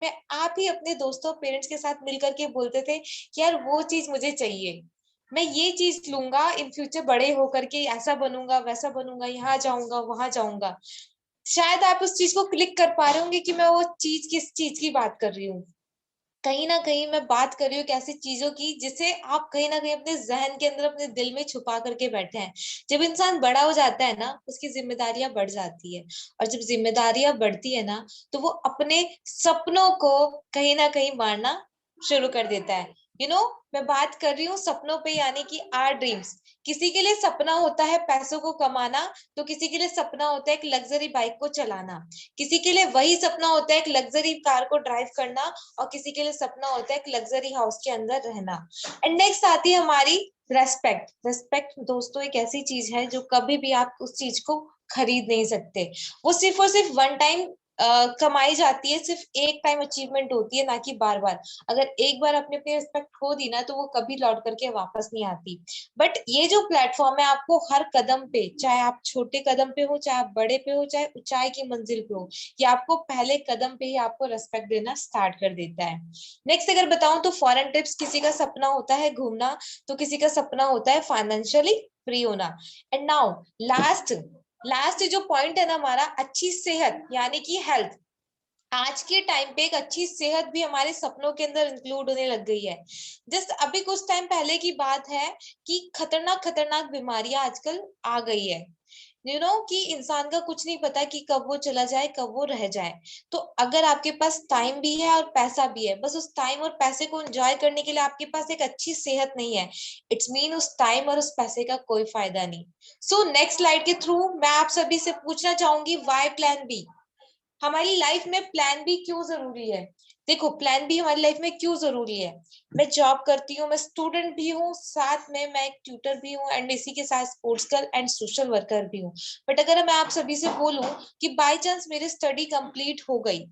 में आप ही अपने दोस्तों पेरेंट्स के साथ मिलकर के बोलते थे कि यार वो चीज मुझे चाहिए, मैं ये चीज लूंगा इन फ्यूचर, बड़े होकर के ऐसा बनूंगा वैसा बनूंगा, यहाँ जाऊंगा वहां जाऊंगा। शायद आप उस चीज को क्लिक कर पा रहे होंगे कि मैं वो चीज किस चीज की बात कर रही हूँ। कहीं ना कहीं मैं बात कर रही हूँ ऐसी चीजों की जिसे आप कहीं ना कहीं अपने जहन के अंदर अपने दिल में छुपा करके बैठे हैं। जब इंसान बड़ा हो जाता है ना, उसकी जिम्मेदारियां बढ़ जाती है, और जब जिम्मेदारियां बढ़ती है ना, तो वो अपने सपनों को कहीं ना कहीं मारना शुरू कर देता है। मैं बात कर रही हूँ सपनों पे, यानी कि आर ड्रीम्स। किसी के लिए सपना होता है पैसों को कमाना, तो किसी के लिए सपना होता है एक लग्जरी बाइक को चलाना, किसी के लिए वही सपना होता है एक लग्जरी कार को ड्राइव करना, और किसी के लिए सपना होता है एक लग्जरी हाउस के अंदर रहना। एंड नेक्स्ट आती है हमारी रेस्पेक्ट। रेस्पेक्ट दोस्तों एक ऐसी चीज है जो कभी भी आप उस चीज को खरीद नहीं सकते। वो सिर्फ और सिर्फ वन टाइम कमाई जाती है, सिर्फ एक टाइम अचीवमेंट होती है, ना कि बार बार। अगर एक बार अपने अपनी रिस्पेक्ट खो दी ना, तो वो कभी लौट करके वापस नहीं आती। बट ये जो प्लेटफॉर्म है, आपको हर कदम पे, चाहे आप छोटे कदम पे हो, चाहे आप बड़े पे हो, चाहे ऊंचाई की मंजिल पे हो, ये आपको पहले कदम पे ही आपको रेस्पेक्ट देना स्टार्ट कर देता है। नेक्स्ट अगर बताऊं तो फॉरेन ट्रिप्स, किसी का सपना होता है घूमना, तो किसी का सपना होता है फाइनेंशियली फ्री होना। एंड नाउ लास्ट लास्ट जो पॉइंट है ना हमारा, अच्छी सेहत यानी कि हेल्थ। आज के टाइम पे एक अच्छी सेहत भी हमारे सपनों के अंदर इंक्लूड होने लग गई है। जस्ट अभी कुछ टाइम पहले की बात है कि खतरनाक खतरनाक बीमारियां आजकल आ गई है। कि इंसान का कुछ नहीं पता कि कब वो चला जाए कब वो रह जाए। तो अगर आपके पास टाइम भी है और पैसा भी है, बस उस टाइम और पैसे को एंजॉय करने के लिए आपके पास एक अच्छी सेहत नहीं है, इट्स मीन उस टाइम और उस पैसे का कोई फायदा नहीं। सो नेक्स्ट स्लाइड के थ्रू मैं आप सभी से पूछना चाहूंगी, वाई प्लान बी? हमारी लाइफ में प्लान बी क्यों जरूरी है? देखो, प्लान बी हमारी लाइफ में क्यों जरूरी है। मैं जॉब करती हूँ, मैं स्टूडेंट भी हूँ, साथ में मैं एक ट्यूटर भी हूँ, एंड इसी के साथ sports girl and social worker भी हूँ। बट अगर मैं आप सभी से बोलूं कि बाय चांस मेरी स्टडी कंप्लीट हो गई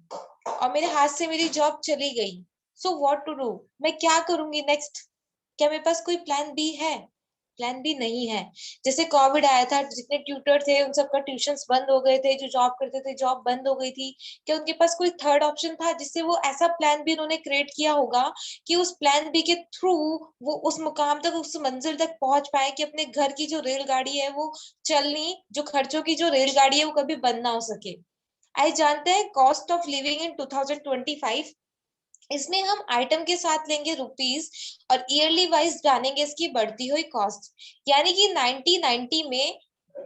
और मेरे हाथ से मेरी जॉब चली गई, सो व्हाट टू डू? मैं क्या करूंगी नेक्स्ट? क्या मेरे पास कोई प्लान बी है? प्लान बी नहीं है। जैसे कोविड आया था, जितने ट्यूटर थे उन सबका ट्यूशंस बंद हो गए थे, जो जॉब करते थे जॉब बंद हो गई थी। क्या उनके पास कोई थर्ड ऑप्शन था जिससे वो ऐसा प्लान बी उन्होंने क्रिएट किया होगा कि उस प्लान बी के थ्रू वो उस मुकाम तक, उस मंजिल तक पहुंच पाए कि अपने घर की जो रेलगाड़ी है वो चलनी, जो खर्चों की जो रेलगाड़ी है वो कभी बंद ना हो सके। आई जानते हैं कॉस्ट ऑफ लिविंग इन 2025, इसमें हम आइटम के साथ लेंगे रुपीज और ईयरली वाइज जानेंगे इसकी बढ़ती हुई कॉस्ट। यानी कि 1990 में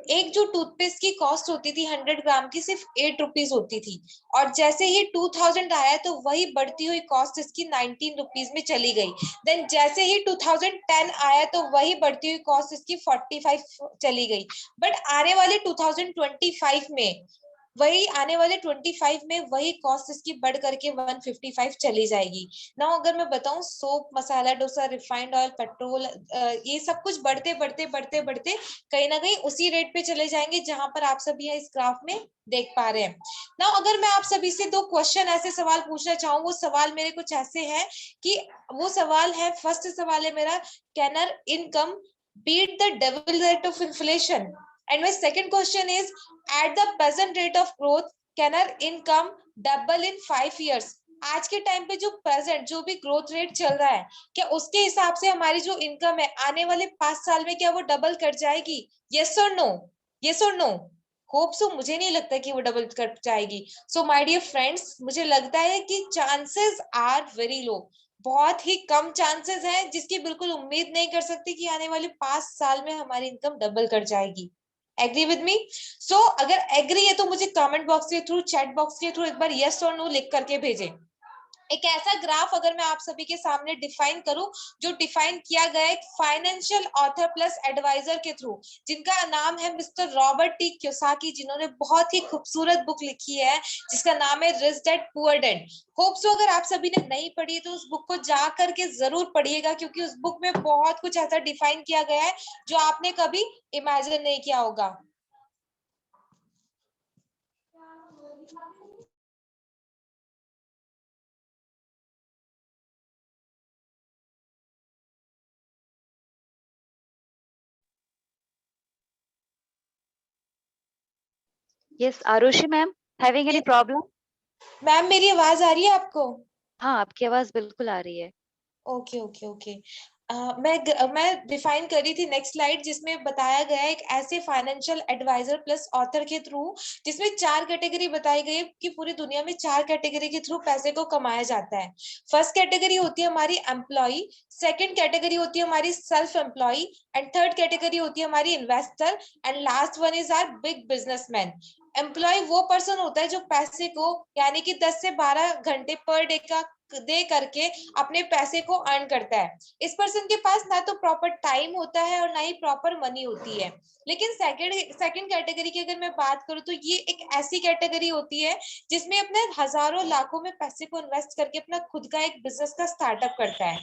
एक जो टूथपेस्ट की कॉस्ट होती थी 100 ग्राम की, सिर्फ 8 रुपीज होती थी। और जैसे ही 2000 आया तो वही बढ़ती हुई कॉस्ट इसकी 19 रुपीज में चली गई। देन जैसे ही 2010 आया तो वही बढ़ती हुई कॉस्ट इसकी 45 चली गई। बट आने वाले 2025 में, वही आने वाले 25 में वही कॉस्ट इसकी बढ़ करके 155 चली जाएगी ना। अगर मैं बताऊं, soap, masala dosa, refined oil, petrol, ये सब कुछ बढ़ते बढ़ते बढ़ते बढ़ते कहीं ना कहीं उसी रेट पे चले जाएंगे जहां पर आप सभी इस ग्राफ में देख पा रहे हैं ना। अगर मैं आप सभी से दो क्वेश्चन, ऐसे सवाल पूछना चाहूँ, वो सवाल मेरे कुछ ऐसे हैं कि, वो सवाल है, फर्स्ट सवाल है मेरा, can our income beat the double rate of inflation? And my second question is, at the present rate of growth, can our income double in 5 years? आज के टाइम पे जो प्रेजेंट जो भी ग्रोथ रेट चल रहा है, क्या उसके हिसाब से हमारी जो इनकम है आने वाले 5 साल में क्या वो डबल कर जाएगी? यस और नो? यस और नो? होप सो, मुझे नहीं लगता कि वो डबल कर जाएगी। सो माय डियर फ्रेंड्स, मुझे लगता है कि चांसेस आर वेरी लो। बहुत ही कम चांसेस हैं, जिसकी बिल्कुल उम्मीद नहीं कर सकती कि आने वाले 5 साल में हमारी इनकम डबल कर जाएगी। Agree with me? सो अगर एग्री है तो मुझे कमेंट बॉक्स के थ्रू, चैट बॉक्स के थ्रू एक बार यस और नो लिख करके भेजें। एक ऐसा ग्राफ अगर मैं आप सभी के सामने डिफाइन करूं, जो डिफाइन किया गया है फाइनेंशियल ऑथर प्लस एडवाइजर के थ्रू, जिनका नाम है मिस्टर रॉबर्ट टी क्योसाकी, जिन्होंने बहुत ही खूबसूरत बुक लिखी है जिसका नाम है rich dad poor dad. Hope so अगर आप सभी ने नहीं पढ़ी तो उस बुक को जा करके जरूर पढ़िएगा, क्योंकि उस बुक में बहुत कुछ ऐसा डिफाइन किया गया है जो आपने कभी इमेजिन नहीं किया होगा। Yes, Arushi ma'am, having any Yes, problem? Ma'am मेरी आवाज आ रही है आपको? हाँ, आपकी आवाज बिल्कुल आ रही है। Okay okay okay. मैं डिफाइन कर रही थी नेक्स्ट स्लाइड, जिसमें बताया गया है एक ऐसे फाइनेंशियल एडवाइजर प्लस ऑथर के थ्रू, जिसमें चार कैटेगरी बताई गई है कि पूरी दुनिया में चार कैटेगरी के थ्रू पैसे को कमाया जाता है। फर्स्ट कैटेगरी होती है हमारी एम्प्लॉय, सेकंड कैटेगरी होती है हमारी self employ, and third category होती है हमारी investor, and last one is our big businessman. Employ वो पर्सन होता है जो पैसे को, यानी कि 10 से 12 घंटे पर डे का दे करके अपने पैसे को अर्न करता है। इस पर्सन के पास ना तो प्रॉपर टाइम होता है और ना ही प्रॉपर मनी होती है। लेकिन सेकंड कैटेगरी की अगर मैं बात करूं तो ये एक ऐसी कैटेगरी होती है जिसमें अपने हजारों लाखों में पैसे को इन्वेस्ट करके अपना खुद का एक बिजनेस का स्टार्टअप करता है।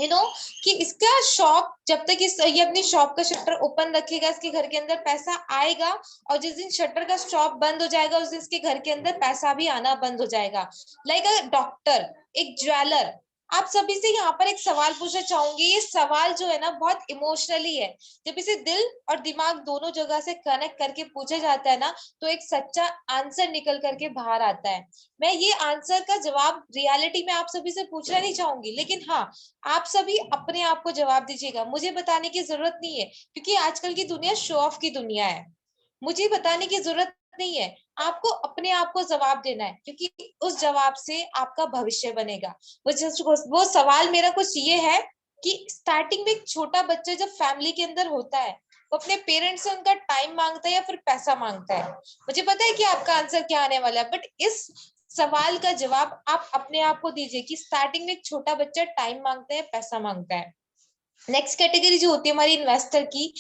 यू नो कि इसका शॉप जब तक ये अपनी शॉप का शटर ओपन रखेगा, इसके घर के अंदर पैसा आएगा, और जिस दिन शटर का शॉप बंद हो जाएगा उस दिन इसके घर के अंदर पैसा भी आना बंद हो जाएगा। लाइक अ डॉक्टर, एक ज्वेलर। आप सभी से यहाँ पर एक सवाल पूछना चाहूंगी, ये सवाल जो है ना बहुत इमोशनली है। जब इसे दिल और दिमाग दोनों जगह से कनेक्ट करके पूछा जाता है ना, तो एक सच्चा आंसर निकल करके बाहर आता है। मैं ये आंसर का जवाब रियलिटी में आप सभी से पूछना नहीं चाहूंगी, लेकिन हाँ, आप सभी अपने आप को जवाब दीजिएगा। मुझे बताने की जरूरत नहीं है, क्योंकि आजकल की दुनिया शो ऑफ की दुनिया है। मुझे बताने की जरूरत नहीं है, आपको अपने आप को जवाब देना है, क्योंकि उस जवाब से आपका भविष्य बनेगा। वो सवाल मेरा कुछ ये है कि स्टार्टिंग में एक छोटा बच्चा जब फैमिली के अंदर होता है, वो अपने पेरेंट्स से उनका टाइम मांगता है या फिर पैसा मांगता है? मुझे पता है कि आपका आंसर क्या आने वाला है, बट इस सवाल का जवाब आप अपने आप को दीजिए कि स्टार्टिंग में एक छोटा बच्चा टाइम मांगता है, पैसा मांगता है। नेक्स्ट कैटेगरी जो होती है हमारी इन्वेस्टर की,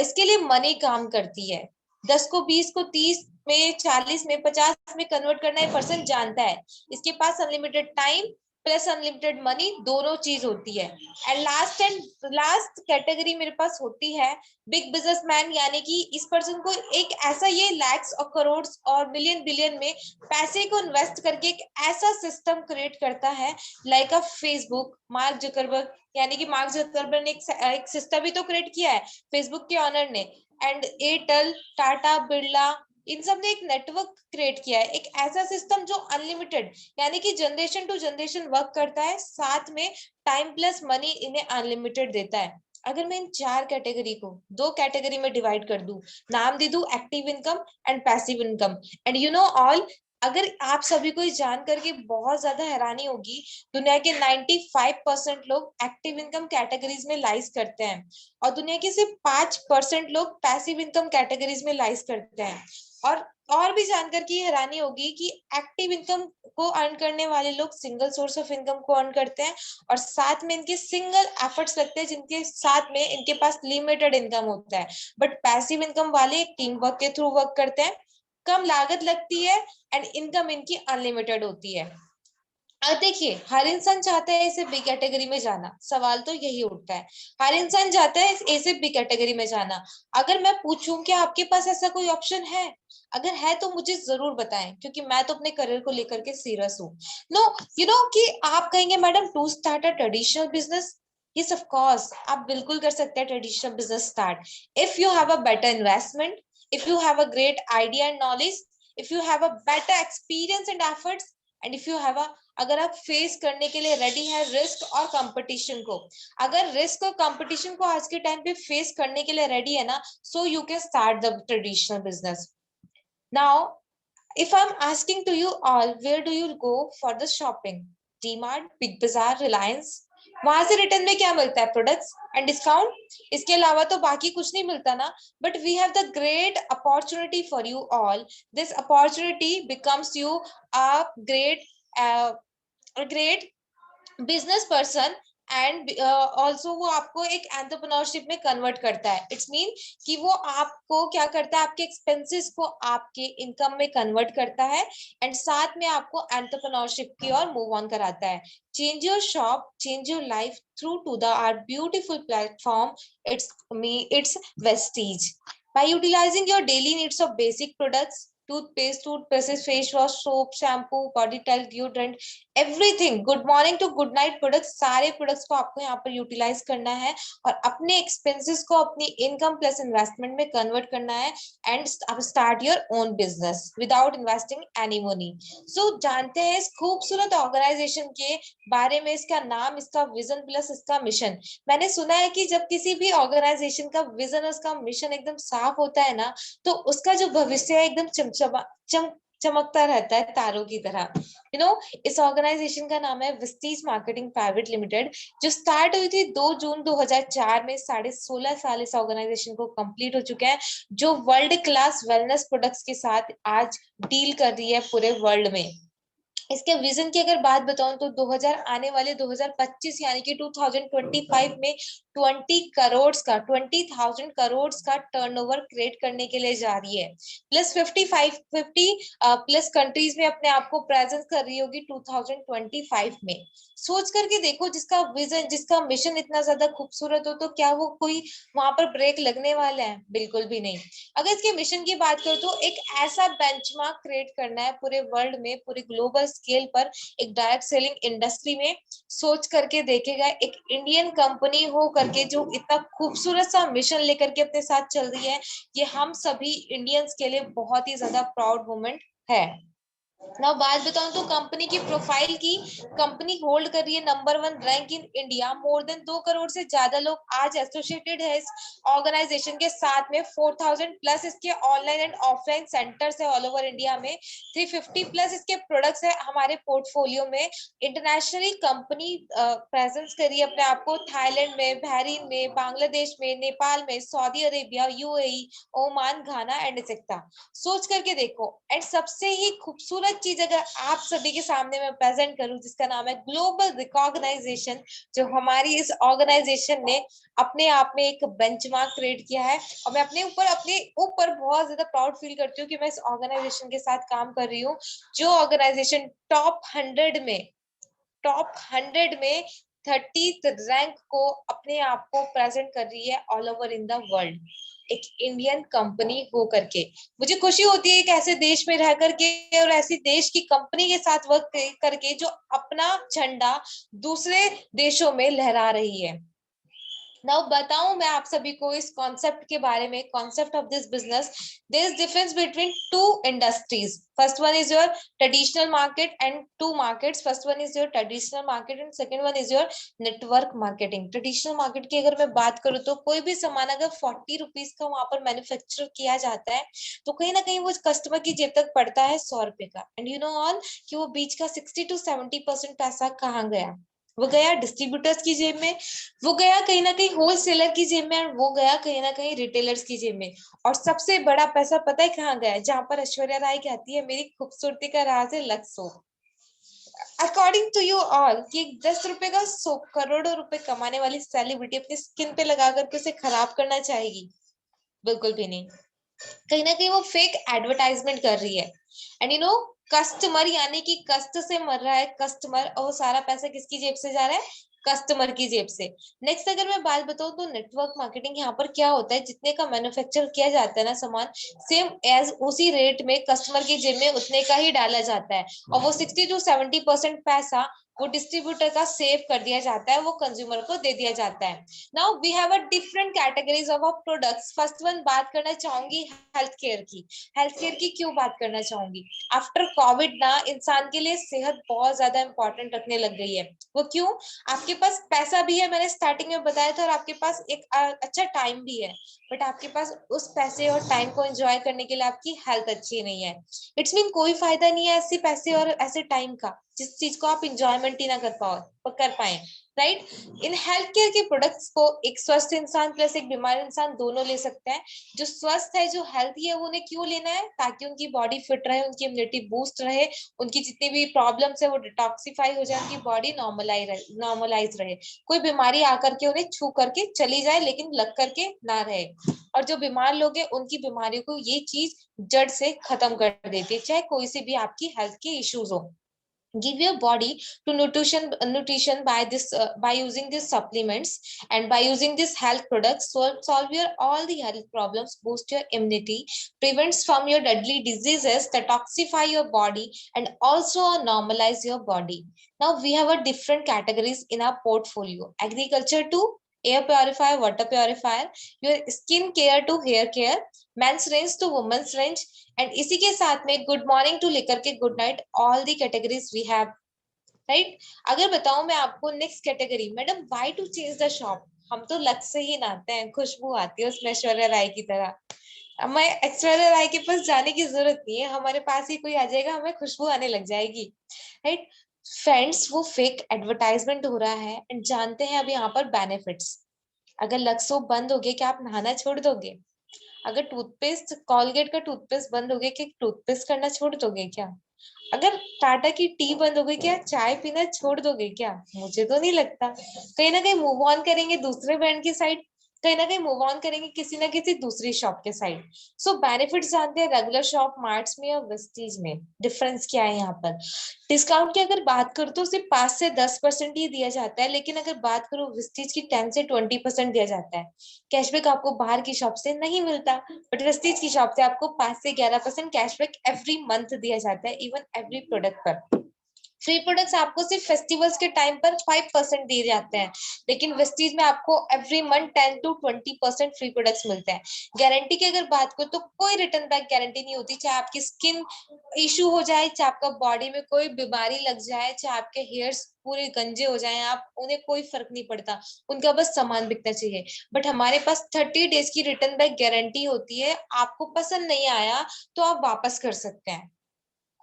इसके लिए मनी काम करती है। 10 को 20 को 30 में, 40 में, 50 में कन्वर्ट करना ये पर्सन जानता है। इसके पास unlimited time plus unlimited money दोनों चीज होती है। एंड लास्ट कैटेगरी मेरे पास होती है बिग बिजनेसमैन, यानी कि इस पर्सन को एक ऐसा, ये लैक्स और करोड़ और मिलियन बिलियन में पैसे को इन्वेस्ट करके एक ऐसा सिस्टम क्रिएट करता है, लाइक अ फेसबुक, मार्क जकरबर्ग, यानी कि मार्क जकरबर्ग ने एक सिस्टम भी तो क्रिएट किया है, फेसबुक के ऑनर ने। एंड एयरटेल, टाटा, बिरला, इन सब ने एक नेटवर्क क्रिएट किया है, एक ऐसा सिस्टम जो अनलिमिटेड, यानी कि जनरेशन टू जनरेशन वर्क करता है, साथ में टाइम प्लस मनी इन्हें अनलिमिटेड देता है। अगर मैं इन चार कैटेगरी को दो कैटेगरी में डिवाइड कर दूं, नाम दे दूं active income and passive income, and you know all, अगर आप सभी को जान करके बहुत ज्यादा हैरानी होगी, दुनिया के 95% लोग एक्टिव इनकम कैटेगरीज में लाइज करते हैं, और दुनिया के सिर्फ 5% लोग पैसिव इनकम कैटेगरीज में लाइज करते हैं। और और भी जानकर की हैरानी होगी कि एक्टिव इनकम को अर्न करने वाले लोग सिंगल सोर्स ऑफ इनकम को अर्न करते हैं, और साथ में इनके सिंगल एफर्ट्स लगते हैं, जिनके साथ में इनके पास लिमिटेड इनकम होता है। बट पैसिव इनकम वाले टीम वर्क के थ्रू वर्क करते हैं, कम लागत लगती है, एंड इनकम इनकी अनलिमिटेड होती है। अब देखिए, हर इंसान चाहता है इसे बी कैटेगरी में जाना, सवाल तो यही उठता है, हर इंसान चाहता है ए से बी कैटेगरी में जाना। अगर मैं पूछूं कि आपके पास ऐसा कोई ऑप्शन है, अगर है तो मुझे जरूर बताएं, क्योंकि मैं तो अपने करियर को लेकर के सीरियस हूँ। नो, यू नो कि आप कहेंगे madam to start a traditional business, yes of course आप बिल्कुल कर सकते हैं traditional business start, if you have a better investment, if you have a great idea and knowledge, if you have a better experience and efforts, and if you have a, अगर आप face करने के लिए ready है risk और competition को, अगर risk और कंपटीशन को आज के टाइम पे फेस करने के लिए रेडी है ना, so you can start the traditional business. Now if I'm asking to you all, where do you go for the shopping? DMart, Big Bazaar, Reliance? वहां से रिटर्न में क्या मिलता है? प्रोडक्ट्स एंड डिस्काउंट, इसके अलावा तो बाकी कुछ नहीं मिलता ना। But we have the great opportunity for you all, this opportunity becomes you a great great business person, and also वो आपको एक एंटरप्रेन्योरशिप में कन्वर्ट करता है। इट्स मीन कि वो आपको क्या करता है, आपके एक्सपेंसेस को आपके इनकम में कन्वर्ट करता है, एंड साथ में आपको एंटरप्रेन्योरशिप की ओर मूव ऑन कराता है। Change your shop, change your life through to the our beautiful platform, it's me, it's Vestige. By utilizing your daily needs of basic products, toothpaste, toothbrushes, face wash, soap, shampoo, body tile, deodorant, everything, good morning to good night products, सारे products को आपको यहाँ पर utilise करना है और अपने expenses को अपनी इनकम प्लस इन्वेस्टमेंट में कन्वर्ट करना है and start your own business without investing any money. So जानते हैं इस खूबसूरत ऑर्गेनाइजेशन के बारे में, इसका नाम, इसका विजन प्लस इसका मिशन। मैंने सुना है कि जब किसी भी ऑर्गेनाइजेशन का विजन और उसका मिशन एकदम साफ होता है ना, तो उसका जो भविष्य है एकदम चमकता रहता है तारों की तरह। इस ऑर्गेनाइजेशन का नाम है विस्टीज मार्केटिंग प्राइवेट लिमिटेड, जो स्टार्ट हुई थी 2 जून 2004 में। 16.5 साल इस ऑर्गेनाइजेशन को कंप्लीट हो चुके हैं, जो वर्ल्ड क्लास वेलनेस प्रोडक्ट्स के साथ आज डील कर रही है पूरे वर्ल्ड में। इसके विजन की अगर बात बताऊं तो 2000 आने वाले 2025 यानी कि 2025 में 20,000 करोड़ का टर्नओवर क्रिएट करने के लिए जा रही है। प्लस 50 प्लस कंट्रीज में अपने आप को प्रेजेंस कर रही होगी 2025 में। सोच करके देखो, जिसका विजन, जिसका मिशन इतना ज्यादा खूबसूरत हो, तो क्या वो कोई वहां पर ब्रेक लगने वाला है? बिल्कुल भी नहीं। अगर इसके मिशन की बात करो तो एक ऐसा बेंचमार्क क्रिएट करना है पूरे वर्ल्ड में, पूरे ग्लोबल स्केल पर, एक डायरेक्ट सेलिंग इंडस्ट्री में। सोच करके देखेगा, एक इंडियन कंपनी हो करके जो इतना खूबसूरत सा मिशन लेकर के अपने साथ चल रही है, ये हम सभी इंडियंस के लिए बहुत ही ज्यादा प्राउड मोमेंट है। ना बात बताऊं तो कंपनी की प्रोफाइल की, कंपनी होल्ड कर रही है number 1 rank in India. More than 2 crore से ज्यादा लोग आज एसोसिएटेड है इस ऑर्गेनाइजेशन के साथ में। 4,000 प्लस इसके ऑनलाइन एंड ऑफलाइन सेंटर्स है ऑल ओवर इंडिया में। 350 प्लस इसके प्रोडक्ट्स है हमारे पोर्टफोलियो में। इंटरनेशनली कंपनी प्रेजेंस करी अपने आप को थाईलैंड में, बहरीन में, बांग्लादेश में, नेपाल में, Saudi Arabia, UAE, Oman, Ghana and Egypt. सोच करके देखो। एंड सबसे ही खूबसूरत चीज अगर आप सभी के सामने मैं प्रेजेंट करूं, जिसका नाम है ग्लोबल रिकॉग्नाइजेशन, जो हमारी इस ऑर्गेनाइजेशन ने अपने आप में एक बेंचमार्क क्रिएट किया है। और मैं अपने ऊपर बहुत ज्यादा प्राउड फील करती हूँ कि मैं इस ऑर्गेनाइजेशन के साथ काम कर रही हूँ, जो ऑर्गेनाइजेशन टॉप 100 में 30th रैंक को अपने आप को प्रेजेंट कर रही है all over in the world, एक इंडियन कंपनी हो करके। मुझे खुशी होती है एक ऐसे देश में रह करके और ऐसी देश की कंपनी के साथ वर्क करके जो अपना झंडा दूसरे देशों में लहरा रही है। नाउ बताऊं मैं आप सभी को इस कॉन्सेप्ट के बारे में, concept of this business. There is difference between two industries. First one is your traditional market and two markets. First one is your traditional market and second one is your network marketing. Traditional market की अगर मैं बात करूं तो कोई भी सामान अगर 40 रुपीज का वहां पर मैन्युफैक्चर किया जाता है, तो कहीं ना कहीं वो कस्टमर की जेब तक पड़ता है 100 रुपए का। एंड यू नो ऑल कि वो बीच का 60 to 70% पैसा कहाँ गया? वो गया डिस्ट्रीब्यूटर्स की जेब में, वो गया कहीं ना कहीं होलसेलर की जेब में, वो गया कहीं ना कहीं रिटेलर्स की जेब में। और सबसे बड़ा पैसा पता है कहाँ गया? जहां पर ऐश्वर्या राय कहती है मेरी खूबसूरती का राज है Lux soap. According to you all कि 10 रुपए का सोप करोड़ों रुपए कमाने वाली सेलिब्रिटी अपनी स्किन पे लगा करके उसे खराब करना चाहेगी? बिल्कुल भी नहीं। कहीं ना कहीं वो फेक एडवर्टाइजमेंट कर रही है। एंड यू नो, कस्टमर यानी कि कष्ट से मर रहा है कस्टमर, और वो सारा पैसा किसकी जेब से जा रहा है? कस्टमर की जेब से। नेक्स्ट अगर मैं बात बताऊं तो नेटवर्क मार्केटिंग, यहाँ पर क्या होता है, जितने का मैन्युफैक्चर किया जाता है ना सामान, सेम एज उसी रेट में कस्टमर की जेब में उतने का ही डाला जाता है। और वो 60 to 70% पैसा वो डिस्ट्रीब्यूटर का सेव कर दिया जाता है, वो कंज्यूमर को दे दिया जाता है। Now we have a different categories of products. First one बात करना चाहूंगी हेल्थ केयर की। हेल्थ केयर की क्यों बात करना चाहूंगी? आफ्टर कोविड ना इंसान के लिए सेहत बहुत ज्यादा इंपॉर्टेंट रखने लग गई है। वो क्यों? आपके पास पैसा भी है, मैंने स्टार्टिंग में बताया था, और आपके पास एक अच्छा टाइम भी है, बट आपके पास उस पैसे और टाइम को एंजॉय करने के लिए आपकी हेल्थ अच्छी नहीं है। इट्स मीन कोई फायदा नहीं है ऐसे पैसे और ऐसे टाइम का जिस चीज को आप इंजॉयमेंट ही ना कर पाए, राइट? इन हेल्थ केयर के प्रोडक्ट्स को एक स्वस्थ इंसान प्लस एक बीमार इंसान दोनों ले सकते हैं। जो स्वस्थ है, जो हेल्थी है, वो उन्हें क्यों लेना है? ताकि उनकी बॉडी फिट रहे, उनकी इम्यूनिटी बूस्ट रहे, उनकी जितनी भी प्रॉब्लम्स है वो डिटॉक्सिफाई हो जाए, उनकी बॉडी नॉर्मलाइज रहे, कोई बीमारी आकर के उन्हें छू करके चली जाए लेकिन लग करके ना रहे। और जो बीमार लोग हैं उनकी बीमारियों को ये चीज जड़ से खत्म कर देती है, चाहे कोई सी भी आपकी हेल्थ की इश्यूज हो। give your body to nutrition by this by using these supplements and by using these health products. So solve your all the health problems, boost your immunity, prevents from your deadly diseases, detoxify your body, and also normalize your body. Now we have a different categories in our portfolio: agriculture to air purifier, water purifier, your skin care to hair care, men's range to women's range, and इसी के साथ में good morning to लेकर के good night, all the categories we have, right. अगर बताऊं मैं आपको next category, madam why to change the shop, हम तो लक से ही नहाते हैं, खुशबू आती है उसमें ऐश्वर्या राय की तरह, हमें ऐश्वर्या राय के पास जाने की जरूरत नहीं है, हमारे पास ही कोई आ जाएगा, हमें खुशबू आने लग जाएगी, राइट। फ्रेंड्स, वो फेक एडवर्टाइजमेंट हो रहा है एंड जानते हैं अब यहाँ पर बेनिफिट्स। अगर लक्सो बंद हो गया क्या आप नहाना छोड़ दोगे? अगर टूथपेस्ट, कोलगेट का टूथपेस्ट बंद हो गया क्या टूथपेस्ट करना छोड़ दोगे क्या? अगर टाटा की टी बंद हो गई क्या चाय पीना छोड़ दोगे क्या? मुझे तो नहीं लगता। कहीं ना कहीं मूव ऑन करेंगे दूसरे ब्रांड की साइड, कहीं ना कहीं मूव ऑन करेंगे किसी ना किसी दूसरी शॉप के साइड। सो बेनिफिट्स जानते हैं रेगुलर शॉप, मार्ट्स में और वेस्टीज में डिफरेंस क्या है यहाँ पर। डिस्काउंट की अगर बात करूँ तो सिर्फ 5 से 10% ही दिया जाता है, लेकिन अगर बात करूँ वेस्टीज की 10 से 20% दिया जाता है। कैशबैक आपको बाहर की शॉप से नहीं मिलता, बट वेस्टीज की शॉप से आपको 5 से 11% कैशबैक एवरी मंथ दिया जाता है, इवन एवरी प्रोडक्ट पर। फ्री प्रोडक्ट्स आपको सिर्फ फेस्टिवल्स के टाइम पर 5% दिए जाते हैं, लेकिन वेस्टीज में आपको every month 10 to 20% free products मिलते हैं। गारंटी की अगर बात करो तो कोई रिटर्न बैक गारंटी नहीं होती, चाहे आपकी स्किन इशू हो जाए, चाहे आपका बॉडी में कोई बीमारी लग जाए, चाहे आपके हेयर्स पूरे गंजे हो जाएं, आप उन्हें कोई फर्क नहीं पड़ता, उनका बस सामान बिकना चाहिए। बट हमारे पास 30 डेज की रिटर्न बैक गारंटी होती है, आपको पसंद नहीं आया तो आप वापस कर सकते हैं।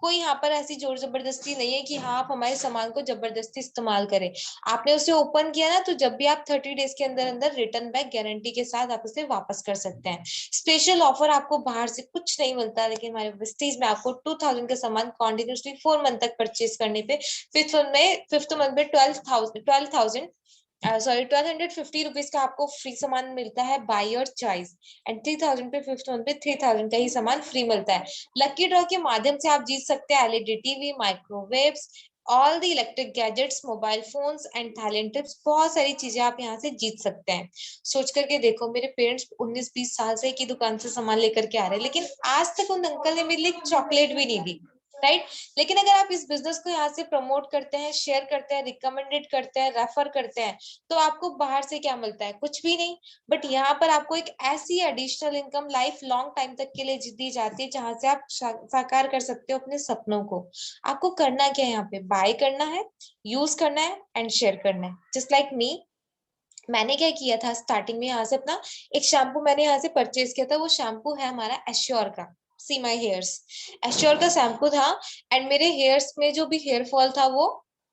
कोई यहाँ पर ऐसी जोर जबरदस्ती नहीं है कि हाँ आप हमारे सामान को जबरदस्ती इस्तेमाल करें। आपने उसे ओपन किया ना, तो जब भी आप 30 डेज के अंदर अंदर रिटर्न बैक गारंटी के साथ आप उसे वापस कर सकते हैं। स्पेशल ऑफर आपको बाहर से कुछ नहीं मिलता, लेकिन हमारे विस्टीज में आपको 2000 का सामान कॉन्टिन्यूसली 4 मंथ तक परचेज करने पे फिफ्थ मंथ में 12,000 सॉरी 1250 रुपीज का आपको फ्री सामान मिलता है, बाय योर चॉइस। एंड 3000 पे फिफ्थ मंथ पे 3000 का ही सामान फ्री मिलता है। लकी ड्रॉ के माध्यम से आप जीत सकते हैं LED TV, microwaves, all the electric gadgets, mobile phones and Thailand tips, बहुत सारी चीजें आप यहाँ से जीत सकते हैं। सोच करके देखो, मेरे पेरेंट्स 19-20 साल से एक ही दुकान से सामान लेकर के आ रहे हैं, लेकिन आज तक उन अंकल ने मेरे लिए चॉकलेट भी नहीं दी, राइट। लेकिन अगर आप इस बिजनेस को यहाँ से प्रमोट करते हैं, शेयर करते हैं, रिकमेंडेड करते हैं, रेफर करते हैं, तो आपको बाहर से क्या मिलता है? कुछ भी नहीं। बट यहाँ पर आपको एक ऐसी additional income life long time तक के लिए दी जाती है, जहां से आप साकार कर सकते हो अपने सपनों को। आपको करना क्या है? यहाँ पे बाय करना है, यूज करना है एंड शेयर करना है, जस्ट लाइक मी। मैंने क्या किया था स्टार्टिंग में, यहाँ से अपना एक शैम्पू मैंने यहाँ से परचेज किया था, वो शैम्पू है हमारा एश्योर का, सी माई हेयर्स, एश्योर का शैम्पू था। एंड मेरे हेयर्स में जो भी हेयर फॉल था वो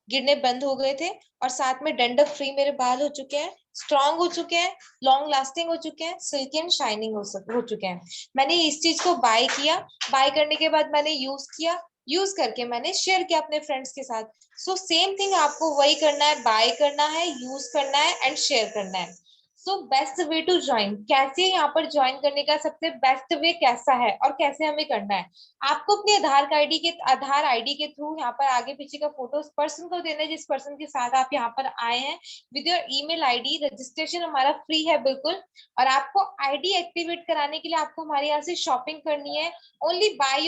गिरने बंद हो गए थे, और साथ में डंडक फ्री मेरे बाल हो चुके हैं, स्ट्रॉन्ग हो चुके हैं, लॉन्ग लास्टिंग हो चुके हैं, सिल्की एंड शाइनिंग हो चुके हैं। मैंने इस चीज को बाय किया, बाय करने के बाद मैंने यूज किया, यूज करके मैंने शेयर किया अपने फ्रेंड्स के साथ। सो सेम थिंग आपको वही करना है, बाय करना है, यूज करना है एंड शेयर करना है। So best way to join, कैसे यहाँ पर ज्वाइन करने का सबसे बेस्ट वे कैसा है और कैसे हमें करना है? आपको अपने आधार आईडी के थ्रू यहाँ पर आगे पीछे का फोटो उस पर्सन को देना है जिस पर्सन के साथ आप यहाँ पर आए हैं, with your email ID. Registration हमारा फ्री है बिल्कुल, और आपको आईडी एक्टिवेट कराने के लिए आपको हमारे यहाँ से शॉपिंग करनी है। ओनली बाय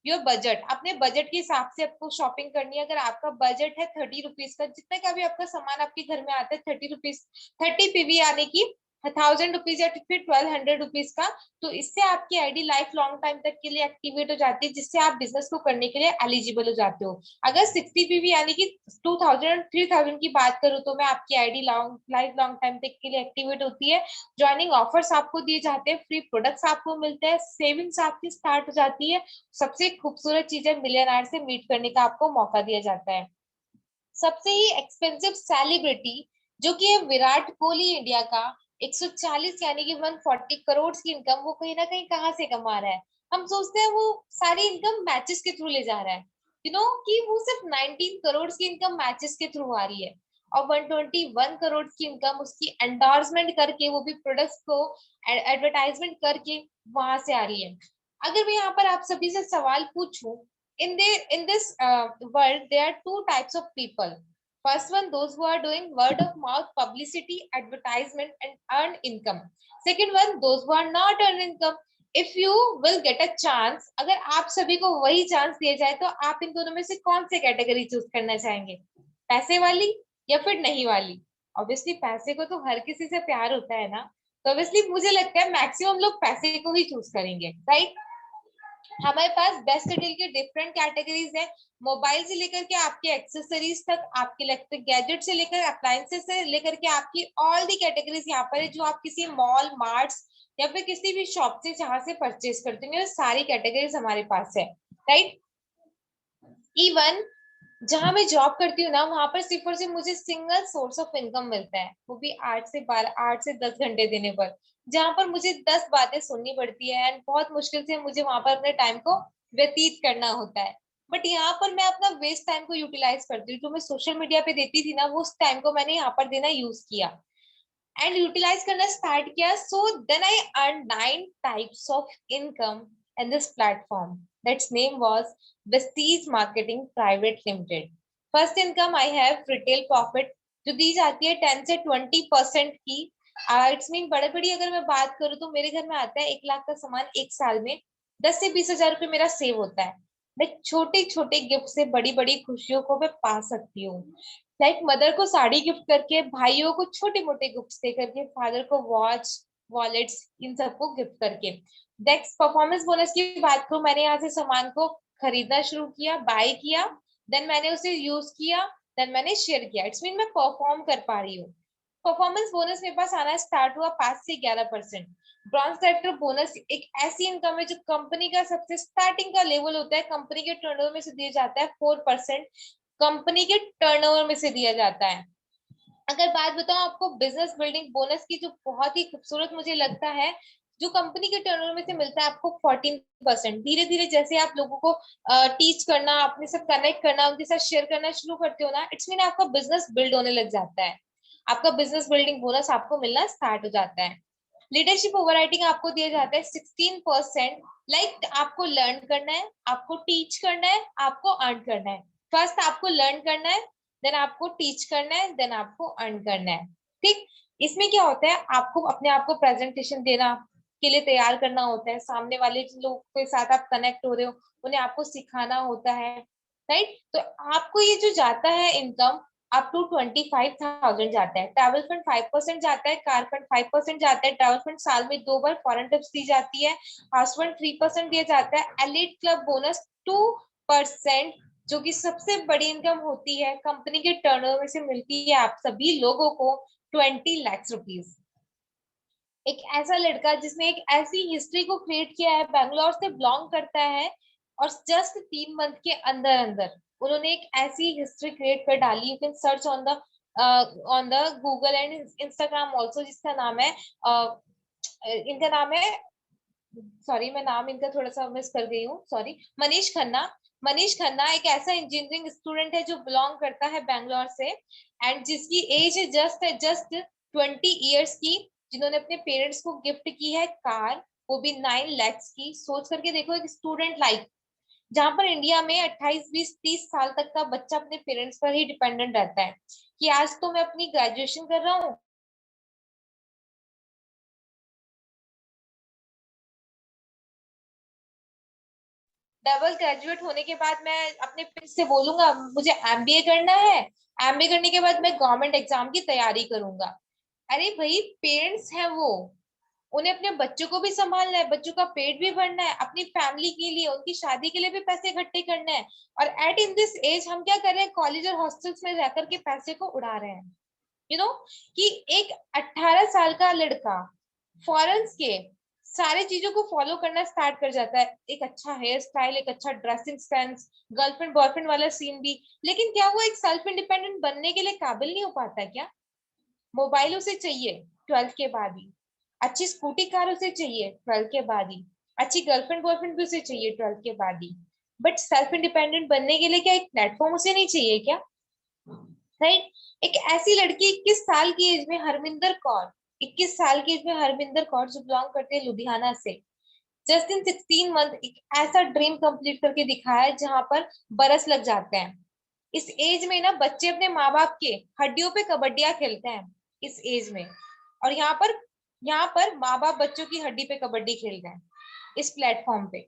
योर बजट, अपने बजट के हिसाब से आपको शॉपिंग करनी है। अगर आपका बजट है 30 रुपीज का, जितने का भी आपका सामान आपके घर में आता है 30 रुपीज, 30 पीवी यानी कि 1000 रुपीज या फिर 1200 रुपीज का, तो इससे आपकी आईडी लाइफ लॉन्ग टाइम तक के लिए एक्टिवेट हो जाती है, जिससे आप बिजनेस को करने के लिए एलिजिबल हो जाते हो। अगर 60 पीवी यानी कि 2000 3000 की बात करूँ, तो मैं आपकी आईडी लाइफ लॉन्ग टाइम तक के लिए एक्टिवेट होती है। ज्वाइनिंग ऑफर्स आपको दिए जाते हैं, फ्री प्रोडक्ट्स आपको मिलते हैं, सेविंग्स आपकी स्टार्ट हो जाती है। सबसे खूबसूरत चीज है, मिलियनर से मीट करने का आपको मौका दिया जाता है। सबसे ही एक्सपेंसिव सेलिब्रिटी जो कि है विराट कोहली, इंडिया का 140 यानी कि 140 करोड़ की इनकम, वो कहीं ना कहीं कहाँ से कमा रहा है? हम सोचते हैं वो सारी इनकम मैचेस के थ्रू ले जा रहा है, कि वो सिर्फ 19 करोड़ की इनकम मैचेस के थ्रू आ रही है, और 121 करोड़ की इनकम उसकी एंडोर्समेंट करके, वो भी प्रोडक्ट्स को एडवर्टाइजमेंट करके वहां से आ रही है। अगर मैं यहाँ पर आप सभी से सवाल पूछूं in this world there are two types of people. First one, those who are doing word of mouth publicity, advertisement and earn income. Second one, those who are not earn income. If you will get a chance, अगर आप सभी को वही chance दिया जाए तो आप इन दोनों में से कौन से कैटेगरी चूज करना चाहेंगे, पैसे वाली या फिर नहीं वाली? ऑब्वियसली पैसे को तो हर किसी से प्यार होता है ना, तो ऑब्वियसली मुझे लगता है मैक्सिमम लोग पैसे को ही चूज करेंगे, राइट? हमारे पास बेस्ट डील के डिफरेंट कैटेगरीज है, मोबाइल से लेकर के आपके एक्सेसरीज तक, आपके इलेक्ट्रिक गैजेट से लेकर अप्लायंसेस से लेकर के आपकी ऑल दी कैटेगरीज यहाँ पर है, जो आप किसी मॉल मार्ट्स या फिर किसी भी शॉप से जहां से परचेज करते हैं, सारी कैटेगरीज हमारे पास है, राइट? इवन जहां मैं जॉब करती हूँ ना, वहां पर सिर्फ और सिर्फ मुझे सिंगल सोर्स ऑफ इनकम मिलता है, वो भी 8 से 10 घंटे देने पर, जहां पर मुझे 10 बातें सुननी पड़ती है एंड बहुत मुश्किल से मुझे वहां पर अपने टाइम को व्यतीत करना होता है। बट यहाँ पर मैं अपना वेस्ट टाइम को यूटिलाइज करती हूँ, जो मैं सोशल मीडिया पे देती थी ना, वो उस टाइम को मैंने यहाँ पर देना यूज किया एंड यूटिलाइज करना स्टार्ट किया। So then I earn 9 types of income in this platform, that's name was Vestige Marketing Private Limited. First income I have retail profit, जो दी जाती है 10 से 20% की। इट्स मीन बड़े बड़ी अगर मैं बात करूँ तो मेरे घर में आता है 1 लाख का सामान एक साल में, 10 से 20 हजार रुपए मेरा सेव होता है। मैं छोटे छोटे गिफ्ट से बड़ी बड़ी खुशियों को मैं पा सकती हूँ, लाइक मदर को साड़ी गिफ्ट करके, भाइयों को छोटे मोटे गिफ्ट दे करके, फादर को वॉच वॉलेट्स इन सबको गिफ्ट करके। नेक्स्ट परफॉर्मेंस बोनस की बात करूं, मैंने यहाँ से सामान को खरीदना शुरू किया, बाय किया, देन मैंने उसे यूज किया, देन मैंने शेयर किया, इट्स मीन मैं परफॉर्म कर पा रही हूँ। परफॉर्मेंस बोनस मेरे पास आना स्टार्ट हुआ 5 से 11%। ब्रॉन्ज सेक्टर बोनस एक ऐसी इनकम है जो कंपनी का सबसे स्टार्टिंग का लेवल होता है, कंपनी के टर्नओवर में से दिया जाता है 4%, कंपनी के टर्नओवर में से दिया जाता है। अगर बात बताऊं आपको बिजनेस बिल्डिंग बोनस की, जो बहुत ही खूबसूरत मुझे लगता है, जो कंपनी के टर्नओवर में से मिलता है आपको 14%। धीरे धीरे जैसे आप लोगों को टीच करना, अपने साथ कनेक्ट करना, उनके साथ शेयर करना शुरू करते हो ना, इट्स मीन आपका बिजनेस बिल्ड होने लग जाता है, आपका बिजनेस बिल्डिंग बोनस आपको मिलना स्टार्ट हो जाता है। लीडरशिप ओवरराइटिंग आपको दिया जाता है 16%। लाइक आपको लर्न करना है, आपको टीच करना है, आपको अर्न करना है। फर्स्ट आपको लर्न करना है, देन आपको टीच करना है, देन आपको अर्न करना है, ठीक? इसमें क्या होता है, आपको अपने आप को प्रेजेंटेशन देना के लिए तैयार करना होता है, सामने वाले लोग के साथ आप कनेक्ट हो रहे हो, उन्हें आपको सिखाना होता है, राइट? तो आपको ये जो जाता है इनकम अप टू 25,000 जाता है। ट्रैवल फंड 5% जाता है, कार फंड 5% जाता है। ट्रैवल फंड साल में 2 बार फॉरेन ट्रिप्स दी जाती है। हाउस फंड 3% दिया जाता है। एलिट क्लब बोनस 2%, जो कि सबसे बड़ी इनकम होती है, कंपनी के टर्नओवर में से मिलती है आप सभी लोगों को 20 लाख रुपीज। एक ऐसा लड़का जिसने एक ऐसी हिस्ट्री को क्रिएट किया है, बैंगलोर से बिलोंग करता है, और जस्ट 3 मंथ के अंदर अंदर उन्होंने एक ऐसी हिस्ट्री क्रिएट कर डाली। You can search on the Google and Instagram also, जिसका नाम है इनका नाम है, सॉरी मैं नाम इनका थोड़ा सा मिस कर गई हूँ, सॉरी, मनीष खन्ना। मनीष खन्ना एक ऐसा इंजीनियरिंग स्टूडेंट है जो बिलोंग करता है बैंगलोर से, एंड जिसकी एज है जस्ट 20 ईयर्स की, जिन्होंने अपने पेरेंट्स को गिफ्ट की है कार, वो भी 9 lakhs की। सोच करके देखो, एक स्टूडेंट लाइफ, जहां पर इंडिया में 28 20 30 साल तक का बच्चा अपने पेरेंट्स पर ही डिपेंडेंट रहता है, कि आज तो मैं अपनी ग्रेजुएशन कर रहा हूँ, डबल ग्रेजुएट होने के बाद मैं अपने पेरेंट्स से बोलूंगा मुझे एमबीए करना है, एमबीए करने के बाद मैं गवर्नमेंट एग्जाम की तैयारी करूंगा। अरे भाई, पेरेंट्स हैं वो, उन्हें अपने बच्चों को भी संभालना है, बच्चों का पेट भी भरना है, अपनी फैमिली के लिए, उनकी शादी के लिए भी पैसे इकट्ठे करना है। और एट इन दिस एज हम क्या कर रहे हैं, कॉलेज और हॉस्टल्स में रहकर के पैसे को उड़ा रहे हैं। यू नो कि एक 18 साल का लड़का फॉरेन के सारे चीजों को फॉलो करना स्टार्ट कर जाता है, एक अच्छा हेयर स्टाइल, एक अच्छा ड्रेसिंग सेंस, गर्लफ्रेंड बॉयफ्रेंड वाला सीन भी, लेकिन क्या वो एक सेल्फ इंडिपेंडेंट बनने के लिए काबिल नहीं हो पाता क्या? मोबाइल उसे चाहिए 12th के बाद ही, अच्छी स्कूटी कार उसे चाहिए 12th के बाद ही, अच्छी गर्लफ्रेंड बॉयफ्रेंड भी उसे चाहिए 12th के बाद ही, बट सेल्फ इंडिपेंडेंट बनने के लिए क्या एक प्लेटफॉर्म उसे नहीं चाहिए क्या? राइट? एक ऐसी लड़की 21 साल की एज में, हरमिंदर कौर, 21 साल की एज में हरमिंदर कौर, जो बिलोंग करते हैं लुधियाना से, जस्ट इन 16 मंथ एक ऐसा ड्रीम कंप्लीट करके दिखाया है जहां पर बरस लग जाते हैं। इस एज में ना बच्चे अपने माँ बाप के हड्डियों पे कबड्डियां खेलते हैं इस एज में। और यहाँ पर माँ बाप बच्चों की हड्डी पे कबड्डी खेल रहे हैं इस प्लेटफॉर्म पे।